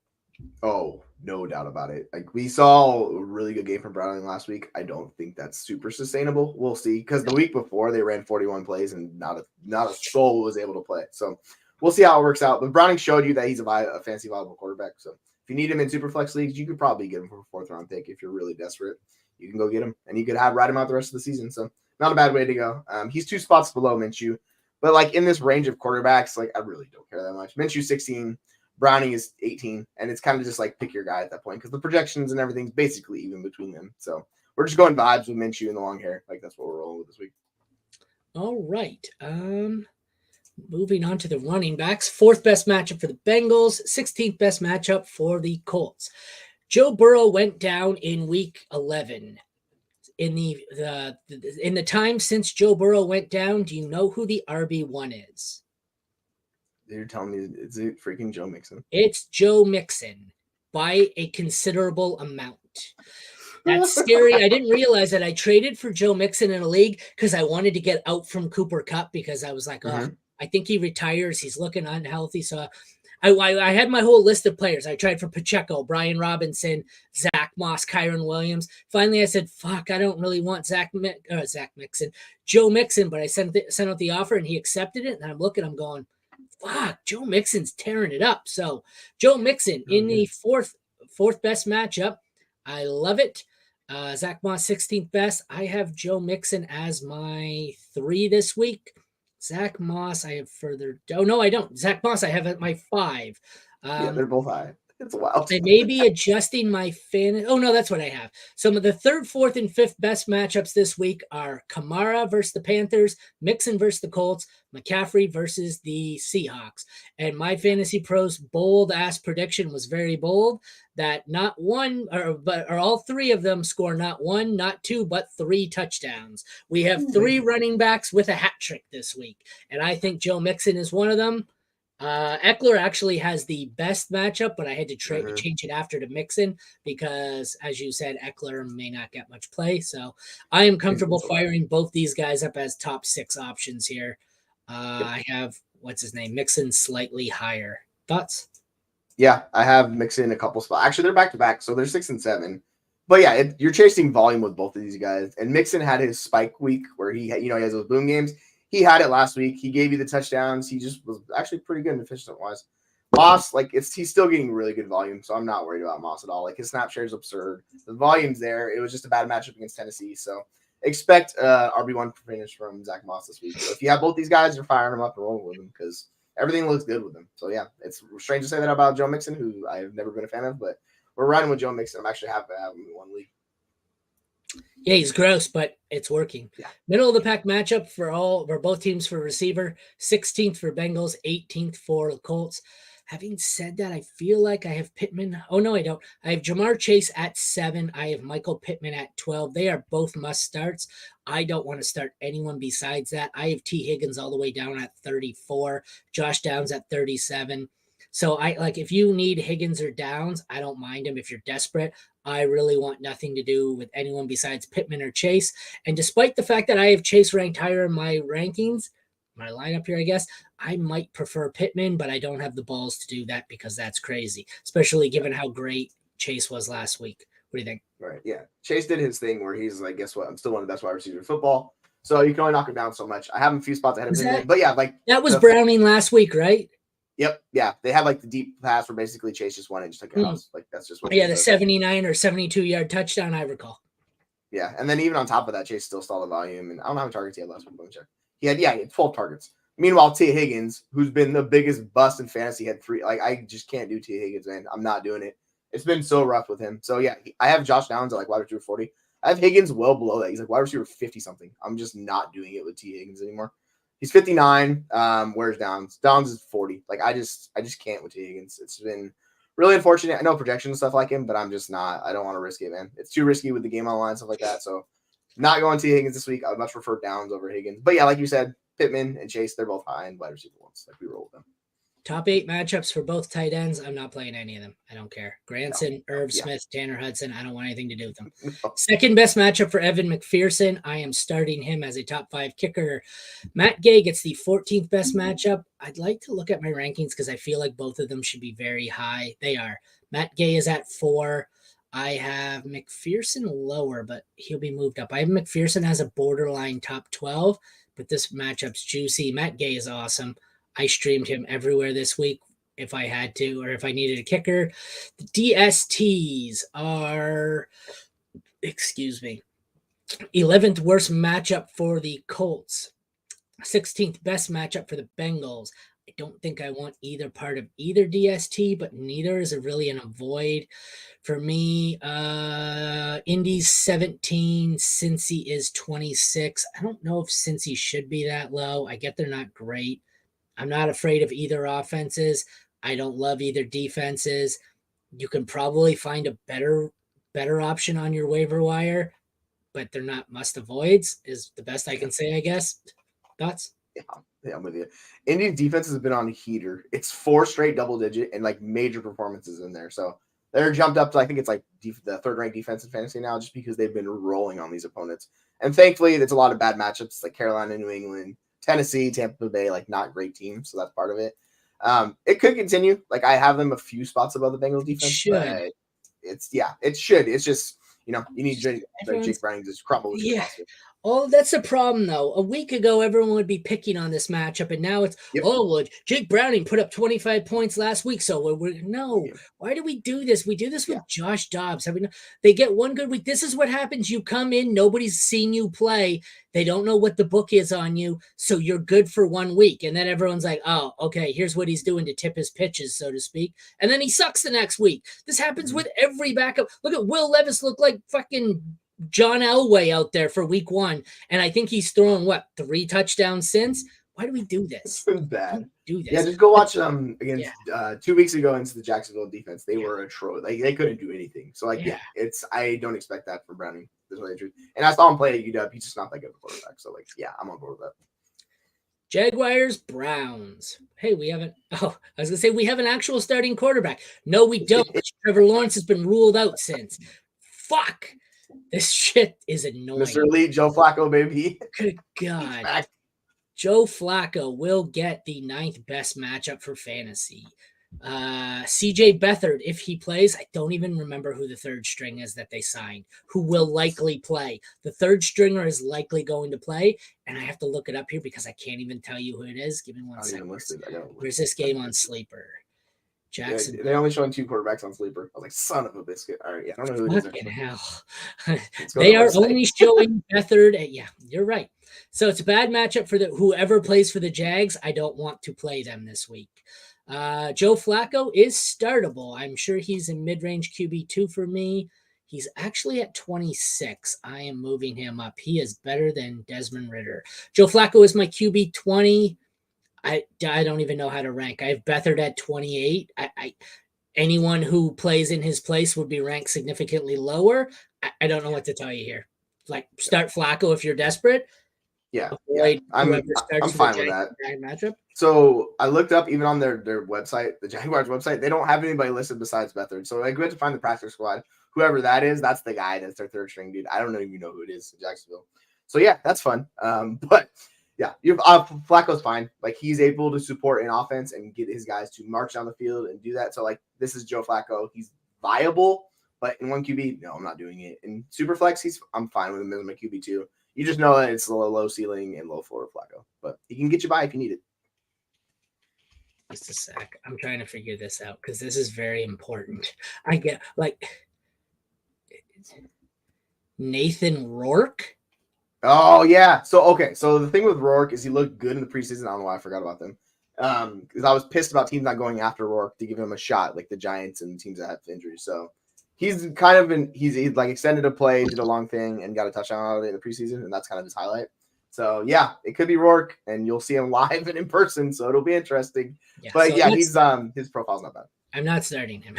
Oh, no doubt about it. Like we saw a really good game from Browning last week. I don't think that's super sustainable. We'll see, because the week before they ran 41 plays and not a soul was able to play. So we'll see how it works out. But Browning showed you that he's a fantasy viable quarterback. So if you need him in super flex leagues, you could probably get him for a 4th round pick. If you're really desperate, you can go get him and you could ride him out the rest of the season. So not a bad way to go. He's 2 spots below Minshew. But like in this range of quarterbacks, like I really don't care that much. Minshew 16, Browning is 18, and it's kind of just like pick your guy at that point because the projections and everything's basically even between them. So we're just going vibes with Minshew and the long hair. Like that's what we're rolling with this week. All right. Moving on to the running backs. 4th best matchup for the Bengals, 16th best matchup for the Colts. Joe Burrow went down in week 11. in the time since Joe Burrow went down, do you know who the RB1 is? You're telling me it's freaking Joe Mixon. It's Joe Mixon by a considerable amount. That's scary. I didn't realize that I traded for Joe Mixon in a league because I wanted to get out from Cooper Kupp because I was like, oh, I think he retires. He's looking unhealthy. So I had my whole list of players. I tried for Pacheco, Brian Robinson, Zach Moss, Kyron Williams. Finally, I said, fuck, I don't really want Joe Mixon, but I sent out the offer and he accepted it. And I'm looking, I'm going, fuck, Joe Mixon's tearing it up. So Joe Mixon in the fourth best matchup. I love it. Zach Moss, 16th best. I have Joe Mixon as my 3 this week. Zach Moss, I have further. Oh, no, I don't. Zach Moss, I have at my 5. Yeah, they're both high. It's wild. I may be adjusting my fan. Oh, no, that's what I have. Some of the 3rd, 4th, and 5th best matchups this week are Kamara versus the Panthers, Mixon versus the Colts, McCaffrey versus the Seahawks. And my Fantasy Pros bold-ass prediction was very bold that not one, or all 3 of them score not 1, not 2, but 3 touchdowns. We have 3 running backs with a hat trick this week. And I think Joe Mixon is one of them. Eckler actually has the best matchup, but I had to change it after to Mixon because, as you said, Eckler may not get much play. So I am comfortable firing both these guys up as top 6 options here. I have, what's his name? Mixon slightly higher. Thoughts? Yeah, I have Mixon a couple spots. Actually, they're back to back, so they're 6 and 7. But yeah, you're chasing volume with both of these guys. And Mixon had his spike week where he has those boom games. He had it last week. He gave you the touchdowns. He just was actually pretty good and efficient wise. Moss, he's still getting really good volume, so I'm not worried about Moss at all. Like, his snap share is absurd. The volume's there. It was just a bad matchup against Tennessee, so expect RB1 finish from Zach Moss this week. So if you have both these guys, you're firing them up and rolling with them because everything looks good with them. So yeah, it's strange to say that about Joe Mixon, who I've never been a fan of, but we're running with Joe Mixon. I'm actually happy to have him in one league. Yeah, he's gross, but it's working. Yeah. Middle of the pack matchup for both teams for receiver, 16th for Bengals, 18th for Colts. Having said that, I feel like I have Pittman. Oh, no, I don't. I have Jamar Chase at 7. I have Michael Pittman at 12. They are both must starts. I don't want to start anyone besides that. I have T. Higgins all the way down at 34, Josh Downs at 37. So if you need Higgins or Downs, I don't mind him if you're desperate. I really want nothing to do with anyone besides Pittman or Chase. And despite the fact that I have Chase ranked higher in my rankings, my lineup here, I guess, I might prefer Pittman, but I don't have the balls to do that because that's crazy, especially given how great Chase was last week. What do you think? Right. Yeah. Chase did his thing where he's like, guess what? I'm still one of the best wide receivers in football. So you can only knock him down so much. I have him a few spots ahead of him. But yeah, that was Browning last week, right? Yep. Yeah. They had the deep pass where basically Chase just won it and just took it out. That's just what. Yeah, the 79 or 72-yard touchdown, I recall. Yeah. And then even on top of that, Chase still stalled the volume. And I don't know how many targets he had last week. Let me check. He had 12 targets. Meanwhile, T. Higgins, who's been the biggest bust in fantasy, had 3. I just can't do T. Higgins, man. I'm not doing it. It's been so rough with him. So yeah, I have Josh Downs at wide receiver 40. I have Higgins well below that. He's wide receiver 50 something. I'm just not doing it with T. Higgins anymore. He's 59. Where's Downs? Downs is 40. I just can't with T. Higgins. It's been really unfortunate. I know projection and stuff like him, but I'm just not. I don't want to risk it, man. It's too risky with the game online and stuff like that. So not going T. Higgins this week. I would much prefer Downs over Higgins. But yeah, like you said, Pittman and Chase, they're both high in wide receiver ones. We roll with them. Top 8 matchups for both tight ends. I'm not playing any of them. I don't care. Granson, Irv Smith, Tanner Hudson. I don't want anything to do with them. Second best matchup for Evan McPherson. I am starting him as a top 5 kicker. Matt Gay gets the 14th best matchup. I'd like to look at my rankings because I feel like both of them should be very high. They are. Matt Gay is at 4. I have McPherson lower, but he'll be moved up. I have McPherson as a borderline top 12, but this matchup's juicy. Matt Gay is awesome. I streamed him everywhere this week if I had to, or if I needed a kicker. The DSTs are, 11th worst matchup for the Colts, 16th best matchup for the Bengals. I don't think I want either part of either DST, but neither is really an avoid for me. Indy's 17, Cincy is 26. I don't know if Cincy should be that low. I get they're not great. I'm not afraid of either offenses. I don't love either defenses. You can probably find a better option on your waiver wire, but they're not must avoids, is the best I can say, I guess. Thoughts? Yeah, I'm with you. Indian defense has been on a heater. It's 4 straight double digit and like major performances in there. So they're jumped up to, I think it's like the third ranked defense in fantasy now, just because they've been rolling on these opponents. And thankfully, there's a lot of bad matchups like Carolina, New England, Tennessee, Tampa Bay, like not great teams. So that's part of it. It could continue. Like I have them a few spots above the Bengals defense, but it should. It's just, you need Jake Browning to just crumble with your roster. Oh, that's the problem, though. A week ago, everyone would be picking on this matchup, and now it's, well, Jake Browning put up 25 points last week, so why do we do this? We do this with Josh Dobbs. They get one good week. This is what happens. You come in, nobody's seen you play. They don't know what the book is on you, so you're good for 1 week, and then everyone's like, oh, okay, here's what he's doing to tip his pitches, so to speak, and then he sucks the next week. This happens with every backup. Look at Will Levis look like fucking John Elway out there for week 1, and I think he's thrown 3 touchdowns since. Why do we do this? It's been bad. Do this. Yeah, just go watch against 2 weeks ago against the Jacksonville defense. They were a troll. Like they couldn't do anything. So I don't expect that for Browning. That's really the truth. And I saw him play at UW. He's just not that good of a quarterback. So I'm on board with that. Jaguars, Browns. Hey, we have an actual starting quarterback. No, we don't. Trevor Lawrence has been ruled out since. Fuck. This shit is annoying. Mr. Elite, Joe Flacco, baby. Good God. Joe Flacco will get the 9th best matchup for fantasy. CJ Beathard, if he plays, I don't even remember who the 3rd string is that they signed, who will likely play. The 3rd stringer is likely going to play, and I have to look it up here because I can't even tell you who it is. Give me 1 second. Where's this game on Sleeper? Jackson. They only showing 2 quarterbacks on Sleeper. I was like, son of a biscuit. All right, I don't know who it is. Fucking hell. They are only showing Beathard. You're right. So it's a bad matchup for whoever plays for the Jags. I don't want to play them this week. Joe Flacco is startable. I'm sure he's in mid-range QB2 for me. He's actually at 26. I am moving him up. He is better than Desmond Ridder. Joe Flacco is my QB 20. I don't even know how to rank. I have Beathard at 28. Anyone who plays in his place would be ranked significantly lower. I don't know what to tell you here. Like, start Flacco if you're desperate. I'm fine with that matchup. So I looked up even on their website, the Jaguars website, they don't have anybody listed besides Beathard. So I go to find the practice squad. Whoever that is, that's the guy. That's their 3rd string dude. I don't even know who it is in Jacksonville. So that's fun. But Flacco's fine. Like he's able to support an offense and get his guys to march down the field and do that. So this is Joe Flacco. He's viable, but in 1 QB, no, I'm not doing it. In Superflex, I'm fine with him as my QB 2. You just know that it's a low ceiling and low floor Flacco, but he can get you by if you need it. Just a sec. I'm trying to figure this out because this is very important. I get Nathan Rourke. Oh yeah. So the thing with Rourke is he looked good in the preseason. I don't know why I forgot about them. Because I was pissed about teams not going after Rourke to give him a shot, like the Giants and teams that have injuries. So he's kind of he's extended a play, did a long thing, and got a touchdown out of it in the preseason, and that's kind of his highlight. So it could be Rourke, and you'll see him live and in person, so it'll be interesting. But he's his profile's not bad. I'm not starting him.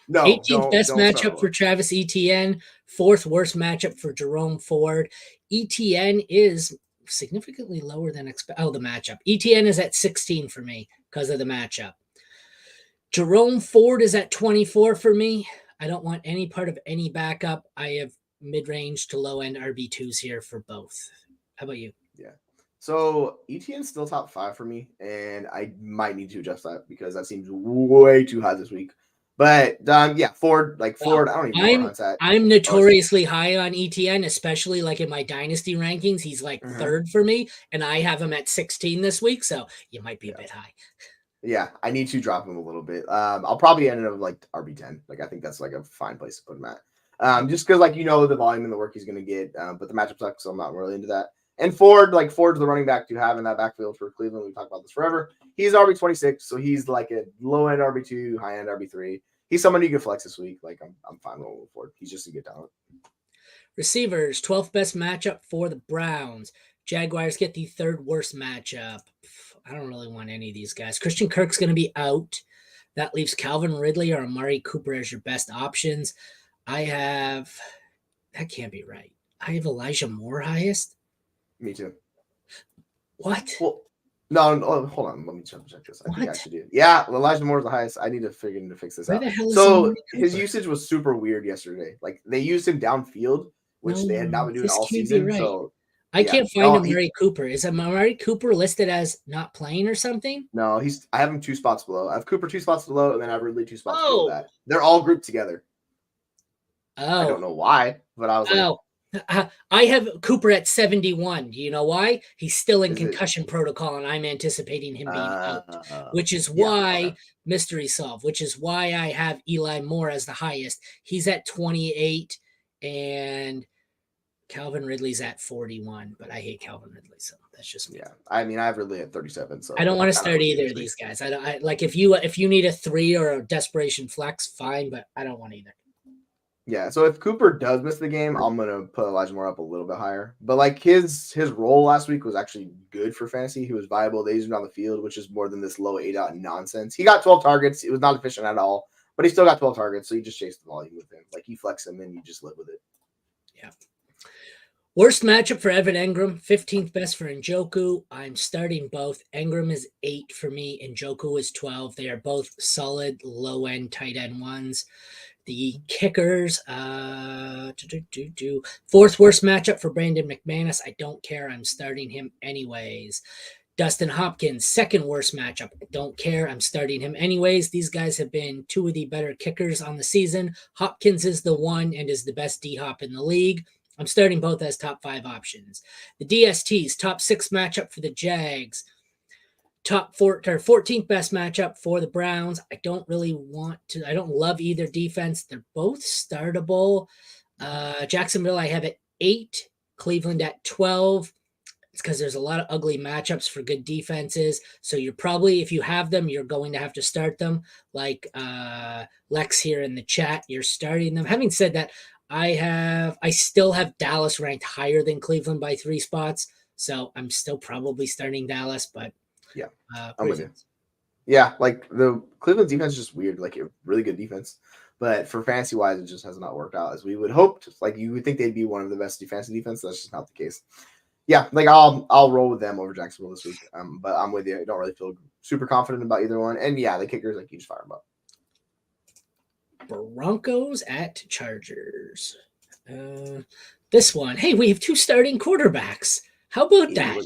No, 18th best matchup for Travis Etienne, 4th worst matchup for Jerome Ford. Etienne is significantly lower than expected. Oh, the matchup. Etienne is at 16 for me because of the matchup. Jerome Ford is at 24 for me. I don't want any part of any backup. I have mid-range to low-end RB2s here for both. How about you? Yeah. So Etienne's still top 5 for me, and I might need to adjust that because that seems way too high this week. But Ford, Ford, I don't even know where that's at. I'm notoriously high on Etienne, especially in my dynasty rankings. He's 3rd for me, and I have him at 16 this week, so you might be a bit high. Yeah, I need to drop him a little bit. I'll probably end up RB10. I think that's a fine place to put him at. Just because the volume and the work he's going to get, but the matchup sucks, so I'm not really into that. And Ford, Ford's the running back to have in that backfield for Cleveland. We've talked about this forever. He's RB26, so he's a low-end RB2, high-end RB3. He's someone you can flex this week. I'm fine with Ford. He's just a good talent. Receivers, 12th best matchup for the Browns. Jaguars get the 3rd worst matchup. I don't really want any of these guys. Christian Kirk's going to be out. That leaves Calvin Ridley or Amari Cooper as your best options. That can't be right. I have Elijah Moore highest. Me too. What? Well, no, hold on. Let me check this. I think I What? actually do. Yeah, Elijah Moore is the highest. I need to fix this Where out. the hell is So Amari his Cooper? usage was super weird yesterday. Like they used him downfield, which they had not been doing this all can't be season. right. So I yeah. can't find Amari Cooper. Is Amari Cooper listed as not playing or something? No, I have him 2 spots below. I have Cooper 2 spots below, and then I have Ridley 2 spots below Oh. that. They're all grouped together. I Oh. don't know why, but I was like, I have Cooper at 71. Do you know why? He's still in Is it- concussion protocol, and I'm anticipating him being out, which is yeah, why okay. mystery solved, which is why I have Eli Moore as the highest. He's at 28, and Calvin Ridley's at 41, but I hate Calvin Ridley, so that's just me. Yeah. I mean, I have Ridley at 37, so I don't want to start either of these guys. I like if you need a 3 or a desperation flex, fine, but I don't want either. Yeah, so if Cooper does miss the game, I'm gonna put Elijah Moore up a little bit higher. But like his role last week was actually good for fantasy. He was viable. They used him on the field, which is more than this low 8 out nonsense. He got 12 targets. It was not efficient at all, but he still got 12 targets. So you just chase the volume with him. Like you flex him and you just live with it. Yeah. Worst matchup for Evan Engram, 15th best for Njoku. I'm starting both. Engram is 8 for me. Njoku is 12. They are both solid low end tight end ones. The kickers, fourth worst matchup for Brandon McManus. I don't care. I'm starting him anyways. Dustin Hopkins, second worst matchup. I don't care. I'm starting him anyways. These guys have been 2 of the better kickers on the season. Hopkins is the one and is the best D-Hop in the league. I'm starting both as top 5 options. The DSTs, top 6 matchup for the Jags. Top 14th best matchup for the Browns. I don't love either defense. They're both startable. Jacksonville, I have at 8. Cleveland at 12. It's because there's a lot of ugly matchups for good defenses. So you're probably, if you have them, you're going to have to start them. Like Lex here in the chat, you're starting them. Having said that, I still have Dallas ranked higher than Cleveland by 3 spots. So I'm still probably starting Dallas, but yeah, I'm with you. Yeah, like the Cleveland defense is just weird, like a really good defense. But for fantasy wise, it just has not worked out as we would hope. Like you would think they'd be one of the best defensive defense. That's just not the case. Yeah, like I'll roll with them over Jacksonville this week. But I'm with you. I don't really feel super confident about either one. And yeah, the kickers, like you just fire them up. Broncos at Chargers. This one. Hey, we have 2 starting quarterbacks. How about that?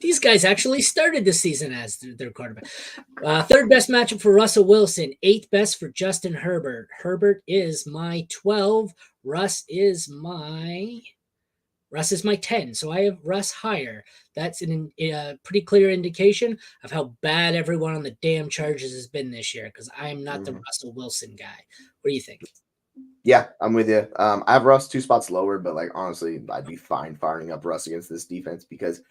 These guys actually started the season as their quarterback. Third best matchup for Russell Wilson. 8th best for Justin Herbert. Herbert is my 12. Russ is my 10. So I have Russ higher. That's a pretty clear indication of how bad everyone on the damn Chargers has been this year, because I am not the Russell Wilson guy. What do you think? Yeah, I'm with you. I have Russ 2 spots lower, but like honestly, I'd be fine firing up Russ against this defense because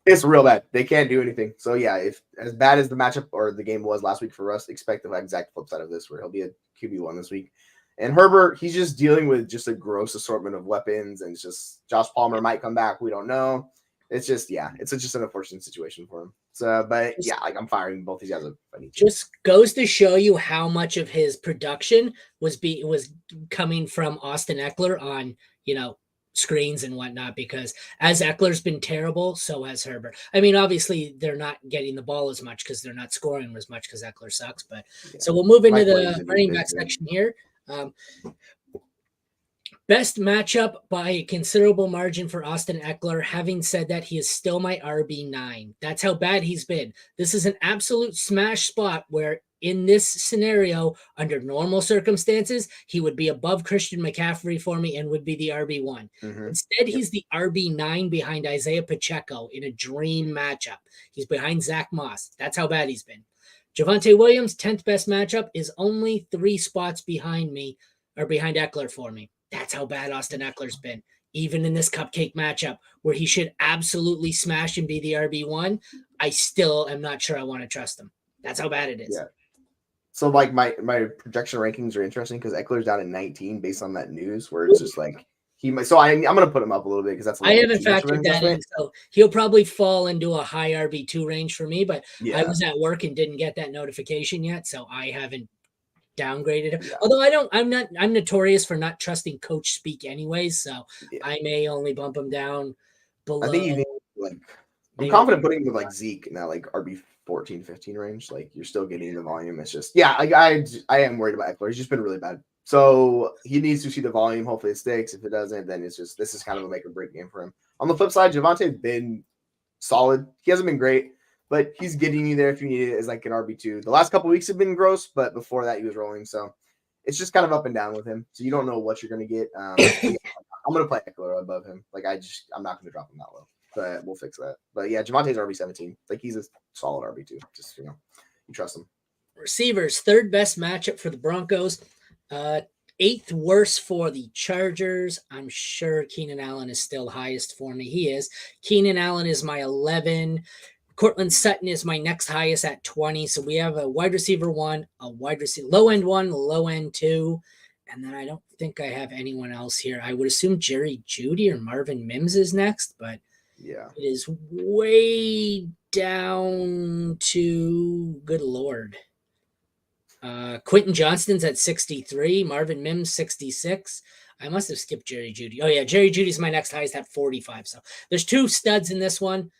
it's real bad. They can't do anything. So yeah, if as bad as the matchup or the game was last week for Russ, expect the exact flip side of this, where he'll be a QB1 this week. And Herbert, he's just dealing with just a gross assortment of weapons, and it's just Josh Palmer might come back. We don't know. It's just it's just an unfortunate situation for him. So, but yeah, like I'm firing both these guys up. Just goes to show you how much of his production was coming from Austin Eckler on screens and whatnot, because as Eckler's been terrible, so has Herbert. I mean, obviously they're not getting the ball as much because they're not scoring as much because Eckler sucks. But so we'll move into the running back section here. Best matchup by a considerable margin for Austin Eckler. Having said that, he is still my RB9. That's how bad he's been. This is an absolute smash spot where in this scenario, under normal circumstances, he would be above Christian McCaffrey for me and would be the RB1. Instead, he's the RB9 behind Isaiah Pacheco in a dream matchup. He's behind Zach Moss. That's how bad he's been. Javonte Williams, 10th best matchup, is only 3 spots behind me, or behind Eckler for me. That's how bad Austin Eckler's been. Even in this cupcake matchup where he should absolutely smash and be the RB1, I still am not sure I want to trust him. That's how bad it is. Yeah. So like my projection rankings are interesting because Eckler's down at 19 based on that news where it's just like he might. So I'm going to put him up a little bit because that's. I haven't factored that in, so he'll probably fall into a high RB2 range for me. But I was at work and didn't get that notification yet, so I haven't downgraded him. Yeah. Although I'm notorious for not trusting coach speak anyways, so Yeah. I may only bump him down below. I think you need like I'm maybe confident putting him with like Zeke in that like RB 14, 15 range. Like you're still getting the volume. It's just I am worried about Eckler. He's just been really bad. So he needs to see the volume. Hopefully it sticks. If it doesn't, then this is kind of a make or break game for him. On the flip side, Javonte's been solid. He hasn't been great, but he's getting you there if you need it as like an RB2. The last couple weeks have been gross, but before that he was rolling. So it's just kind of up and down with him. So you don't know what you're going to get. I'm going to play Eckler above him. Like I'm not going to drop him that low, but we'll fix that. But yeah, Javonte's RB17. Like he's a solid RB2. Just, you trust him. Receivers, third best matchup for the Broncos. Eighth worst for the Chargers. I'm sure Keenan Allen is still highest for me. He is. Keenan Allen is my 11. Cortland Sutton is my next highest at 20. So we have a wide receiver 1, a wide receiver low end 1, low end 2. And then I don't think I have anyone else here. I would assume Jerry Jeudy or Marvin Mims is next, but yeah, it is way down to good Lord. Quentin Johnston's at 63, Marvin Mims 66. I must have skipped Jerry Jeudy. Oh yeah, Jerry Judy's my next highest at 45. So there's 2 studs in this one.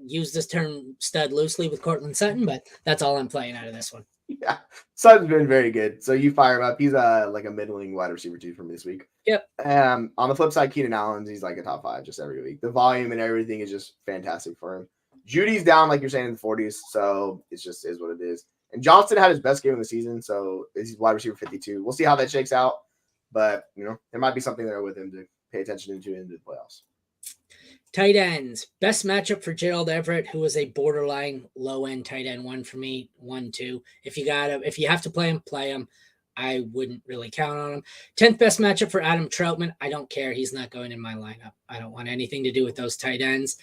Use this term stud loosely with Cortland Sutton, but that's all I'm playing out of this one. Yeah, Sutton's been very good. So you fire him up. He's like a middling wide receiver 2 for me this week. Yep. On the flip side, Keenan Allen's he's like a top 5 just every week. The volume and everything is just fantastic for him. Judy's down like you're saying in the 40s, so it just is what it is. And Johnston had his best game of the season, so he's wide receiver 52. We'll see how that shakes out, but there might be something there with him to pay attention into the playoffs. Tight ends, best matchup for Gerald Everett, who is a borderline low end tight end 1 for me, 1-2. If you have to play him. I wouldn't really count on him. 10th best matchup for Adam Troutman. I don't care. He's not going in my lineup. I don't want anything to do with those tight ends.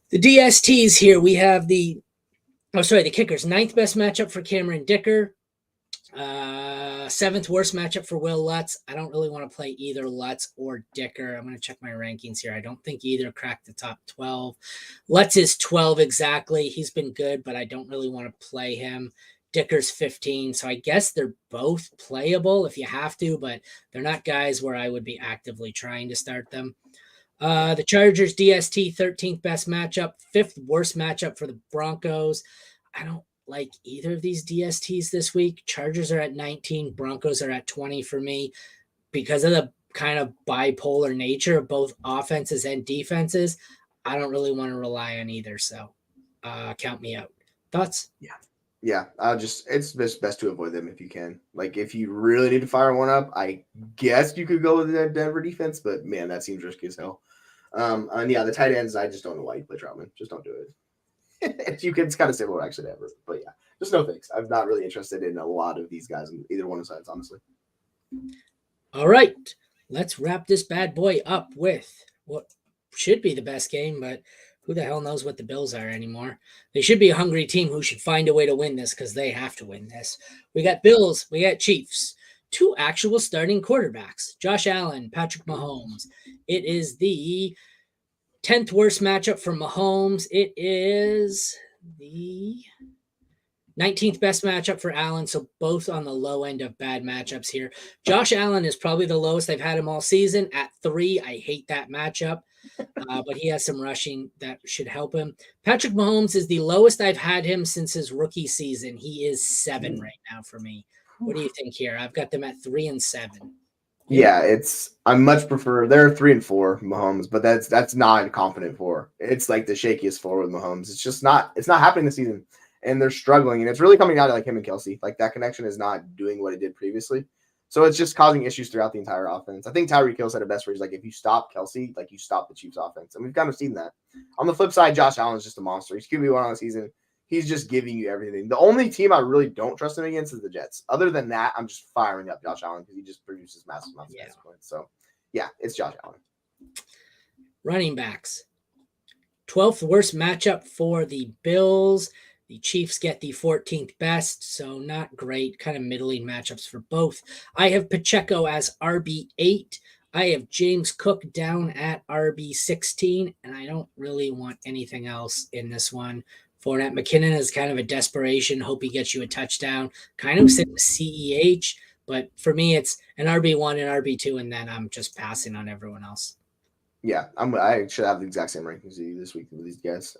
The DSTs here, we have the kickers. 9th best matchup for Cameron Dicker. 7th worst matchup for Will Lutz. I don't really want to play either Lutz or Dicker. I'm going to check my rankings here. I don't think either cracked the top 12. Lutz is 12 exactly. He's been good, but I don't really want to play him. Dicker's 15. So I guess they're both playable if you have to, but they're not guys where I would be actively trying to start them. The Chargers DST 13th best matchup, 5th worst matchup for the Broncos. I don't like either of these DSTs this week. Chargers are at 19, Broncos are at 20 for me because of the kind of bipolar nature of both offenses and defenses. I don't really want to rely on either, so count me out. Thoughts? Yeah. It's best to avoid them if you can. Like if you really need to fire one up, I guess you could go with the Denver defense, but man, that seems risky as hell. And yeah, the tight ends, I just don't know why you play Troutman. Just don't do it. It's kind of similar actually to Everett, but yeah, just no thanks. I'm not really interested in a lot of these guys on either one of the sides, honestly. All right, let's wrap this bad boy up with what should be the best game, but who the hell knows what the Bills are anymore? They should be a hungry team who should find a way to win this because they have to win this. We got Bills, we got Chiefs, 2 actual starting quarterbacks, Josh Allen, Patrick Mahomes. It is the 10th worst matchup for Mahomes. It is the 19th best matchup for Allen, so both on the low end of bad matchups here. Josh Allen is probably the lowest I've had him all season at 3. I hate that matchup, but he has some rushing that should help him. Patrick Mahomes is the lowest I've had him since his rookie season. He is 7 right now for me. What do you think here? I've got them at 3 and 7. Yeah, I much prefer they're 3 and 4 Mahomes, but that's not a confident 4. It's like the shakiest 4 with Mahomes. It's not happening this season, and they're struggling, and it's really coming down to like him and Kelsey. Like that connection is not doing what it did previously, so it's just causing issues throughout the entire offense. I think Tyreek Hill said it best, where he's like, if you stop Kelsey, like you stop the Chiefs offense, and we've kind of seen that. On the flip side, Josh Allen is just a monster. He's QB1 on the season. He's just giving you everything. The only team I really don't trust him against is the Jets. Other than that, I'm just firing up Josh Allen because he just produces massive amounts of points. So, yeah, it's Josh Allen. Running backs. 12th worst matchup for the Bills. The Chiefs get the 14th best, so not great. Kind of middling matchups for both. I have Pacheco as RB8. I have James Cook down at RB16, and I don't really want anything else in this one Fournette. McKinnon is kind of a desperation. Hope he gets you a touchdown. Kind of sit with CEH, but for me, it's an RB1 and RB2, and then I'm just passing on everyone else. Yeah, I should have the exact same rankings as you this week with these guys.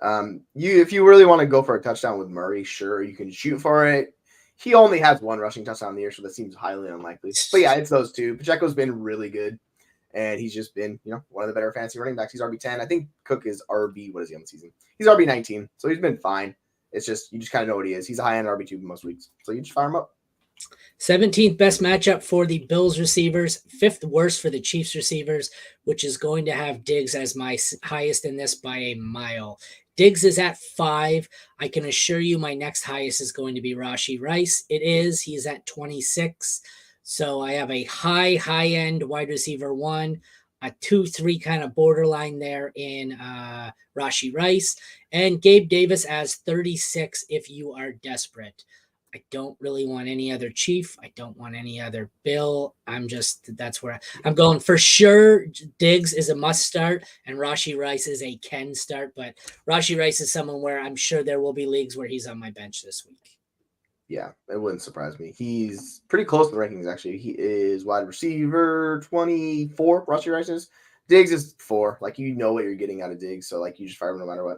If you really want to go for a touchdown with Murray, sure, you can shoot for it. He only has one rushing touchdown in the year, so that seems highly unlikely. But yeah, it's those two. Pacheco's been really good, and he's just been, one of the better fantasy running backs. He's RB10. I think Cook is RB. What is he on the season? He's RB19, so he's been fine. It's just you just kind of know what he is. He's a high end RB2 most weeks, so you just fire him up. 17th best matchup for the Bills receivers, 5th worst for the Chiefs receivers, which is going to have Diggs as my highest in this by a mile. Diggs is at 5. I can assure you my next highest is going to be Rashee Rice. It is. He's at 26. So I have a high-end wide receiver 1, a 2-3 kind of borderline there in Rashee Rice, and Gabe Davis as 36 if you are desperate. I don't really want any other Chief. I don't want any other Bill. That's where I'm going. For sure, Diggs is a must start, and Rashee Rice is a can start. But Rashee Rice is someone where I'm sure there will be leagues where he's on my bench this week. Yeah, it wouldn't surprise me. He's pretty close to the rankings, actually. He is wide receiver 24, Rashee Rice is. Diggs is 4. Like, you know what you're getting out of Diggs, so, like, you just fire him no matter what.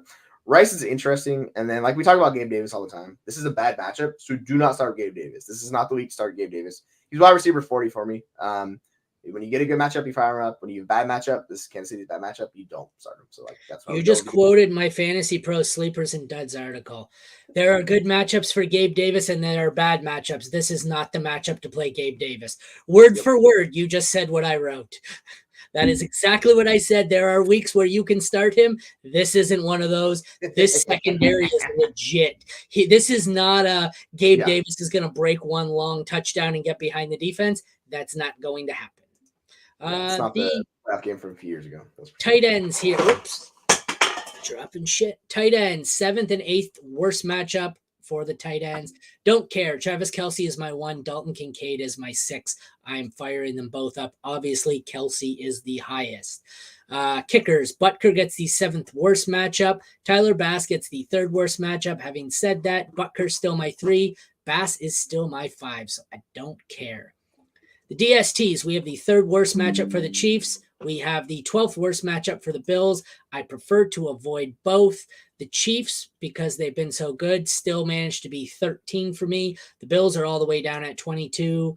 Rice is interesting, and then like we talk about Gabe Davis all the time. This is a bad matchup, so do not start Gabe Davis. This is not the week to start Gabe Davis. He's wide receiver 40 for me. When you get a good matchup, you fire him up. When you have a bad matchup, this is Kansas City's bad matchup, you don't start him. So like that's what you just quoted my Fantasy Pro Sleepers and Duds article. There are good matchups for Gabe Davis, and there are bad matchups. This is not the matchup to play Gabe Davis. Word for word, you just said what I wrote. That is exactly what I said. There are weeks where you can start him. This isn't one of those. This secondary is legit. This is not a Gabe Davis is going to break one long touchdown and get behind the defense. That's not going to happen. It's not the draft game from a few years ago. Tight ends here. Oops. Dropping shit. Tight ends, 7th and 8th worst matchup for the tight ends. Don't care. Travis Kelce is my 1. Dalton Kincaid is my 6. I'm firing them both up. Obviously, Kelce is the highest. Kickers. Butker gets the 7th worst matchup. Tyler Bass gets the 3rd worst matchup. Having said that, Butker's still my 3. Bass is still my 5, so I don't care. The DSTs, we have the 3rd worst matchup for the Chiefs. We have the 12th worst matchup for the Bills. I prefer to avoid both. The Chiefs, because they've been so good, still managed to be 13 for me. The Bills are all the way down at 22.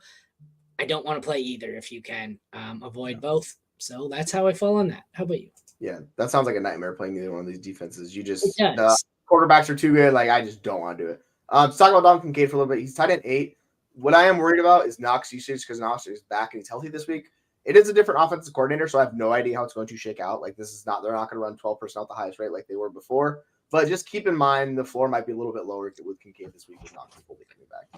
I don't want to play either if you can. Avoid both. So that's how I fall on that. How about you? Yeah, that sounds like a nightmare playing either one of these defenses. The quarterbacks are too good. Like, I just don't want to do it. Let's talk about Dalton Kincaid for a little bit. He's tight end 8. What I am worried about is Knox usage because Knox is back and he's healthy this week. It is a different offensive coordinator, so I have no idea how it's going to shake out. Like, they're not going to run 12 personnel at the highest rate like they were before. But just keep in mind the floor might be a little bit lower with Kincaid this week with Knox fully coming back.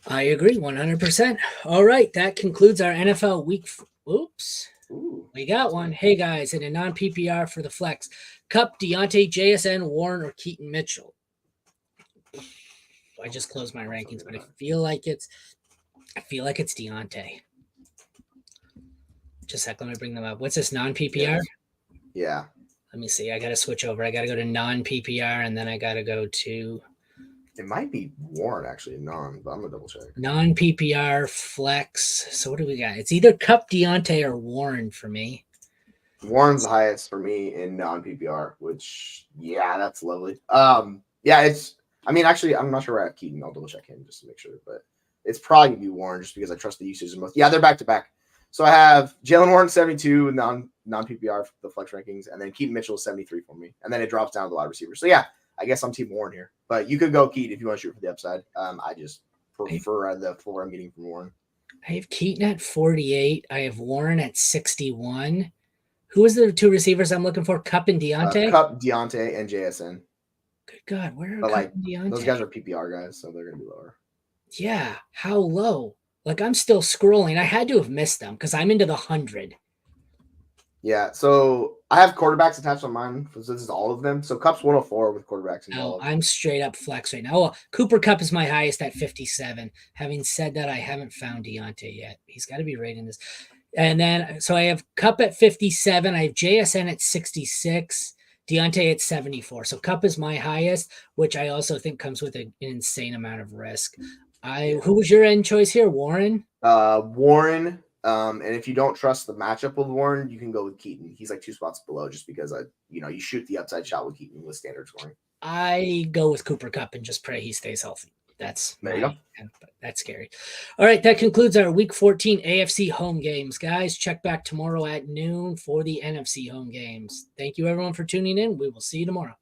I agree 100%. All right, that concludes our NFL week. Oops. Ooh, we got one. Hey, guys, in a non-PPR for the flex. Cup, Deontay, JSN, Warren, or Keaton Mitchell. I just closed my rankings, but I feel like it's Deontay. Just a sec, let me bring them up. What's this, non-PPR? Yeah. Let me see. I got to switch over. I got to go to non-PPR, and then I got to go to... It might be Warren, actually, but I'm going to double check. Non-PPR, flex. So what do we got? It's either Cup, Deontay, or Warren for me. Warren's the highest for me in non-PPR, which, yeah, that's lovely. Actually, I'm not sure where I have Keaton. I'll double check him just to make sure, but it's probably going to be Warren just because I trust the usage the most. Yeah, they're back-to-back. So I have Jalen Warren 72 non-PPR for the flex rankings, and then Keaton Mitchell is 73 for me, and then it drops down to the wide receiver. So yeah, I guess I'm Team Warren here, but you could go Keaton if you want to shoot for the upside. I just prefer the floor I'm getting from Warren. I have Keaton at 48. I have Warren at 61. Who is the 2 receivers I'm looking for? Cup and Deontay? Cup, Deontay, and JSN. Good God, where are Cup and Deontay? Those guys are PPR guys, so they're going to be lower. Yeah, how low? Like, I'm still scrolling. I had to have missed them because I'm into the 100. Yeah, so I have quarterbacks attached on mine. So this is all of them. So Cup's 104 with quarterbacks involved. No, I'm straight up flex right now. Oh, Cooper Kupp is my highest at 57. Having said that, I haven't found Deontay yet. He's got to be right in this. And then, so I have Kupp at 57. I have JSN at 66. Deontay at 74. So Cup is my highest, which I also think comes with an insane amount of risk. Who was your end choice here? Warren? Warren. And if you don't trust the matchup with Warren, you can go with Keaton. He's like 2 spots below just because you shoot the upside shot with Keaton with standard scoring. I go with Cooper Kupp and just pray he stays healthy. That's scary. All right, that concludes our Week 14 AFC home games. Guys, check back tomorrow at noon for the NFC home games. Thank you, everyone, for tuning in. We will see you tomorrow.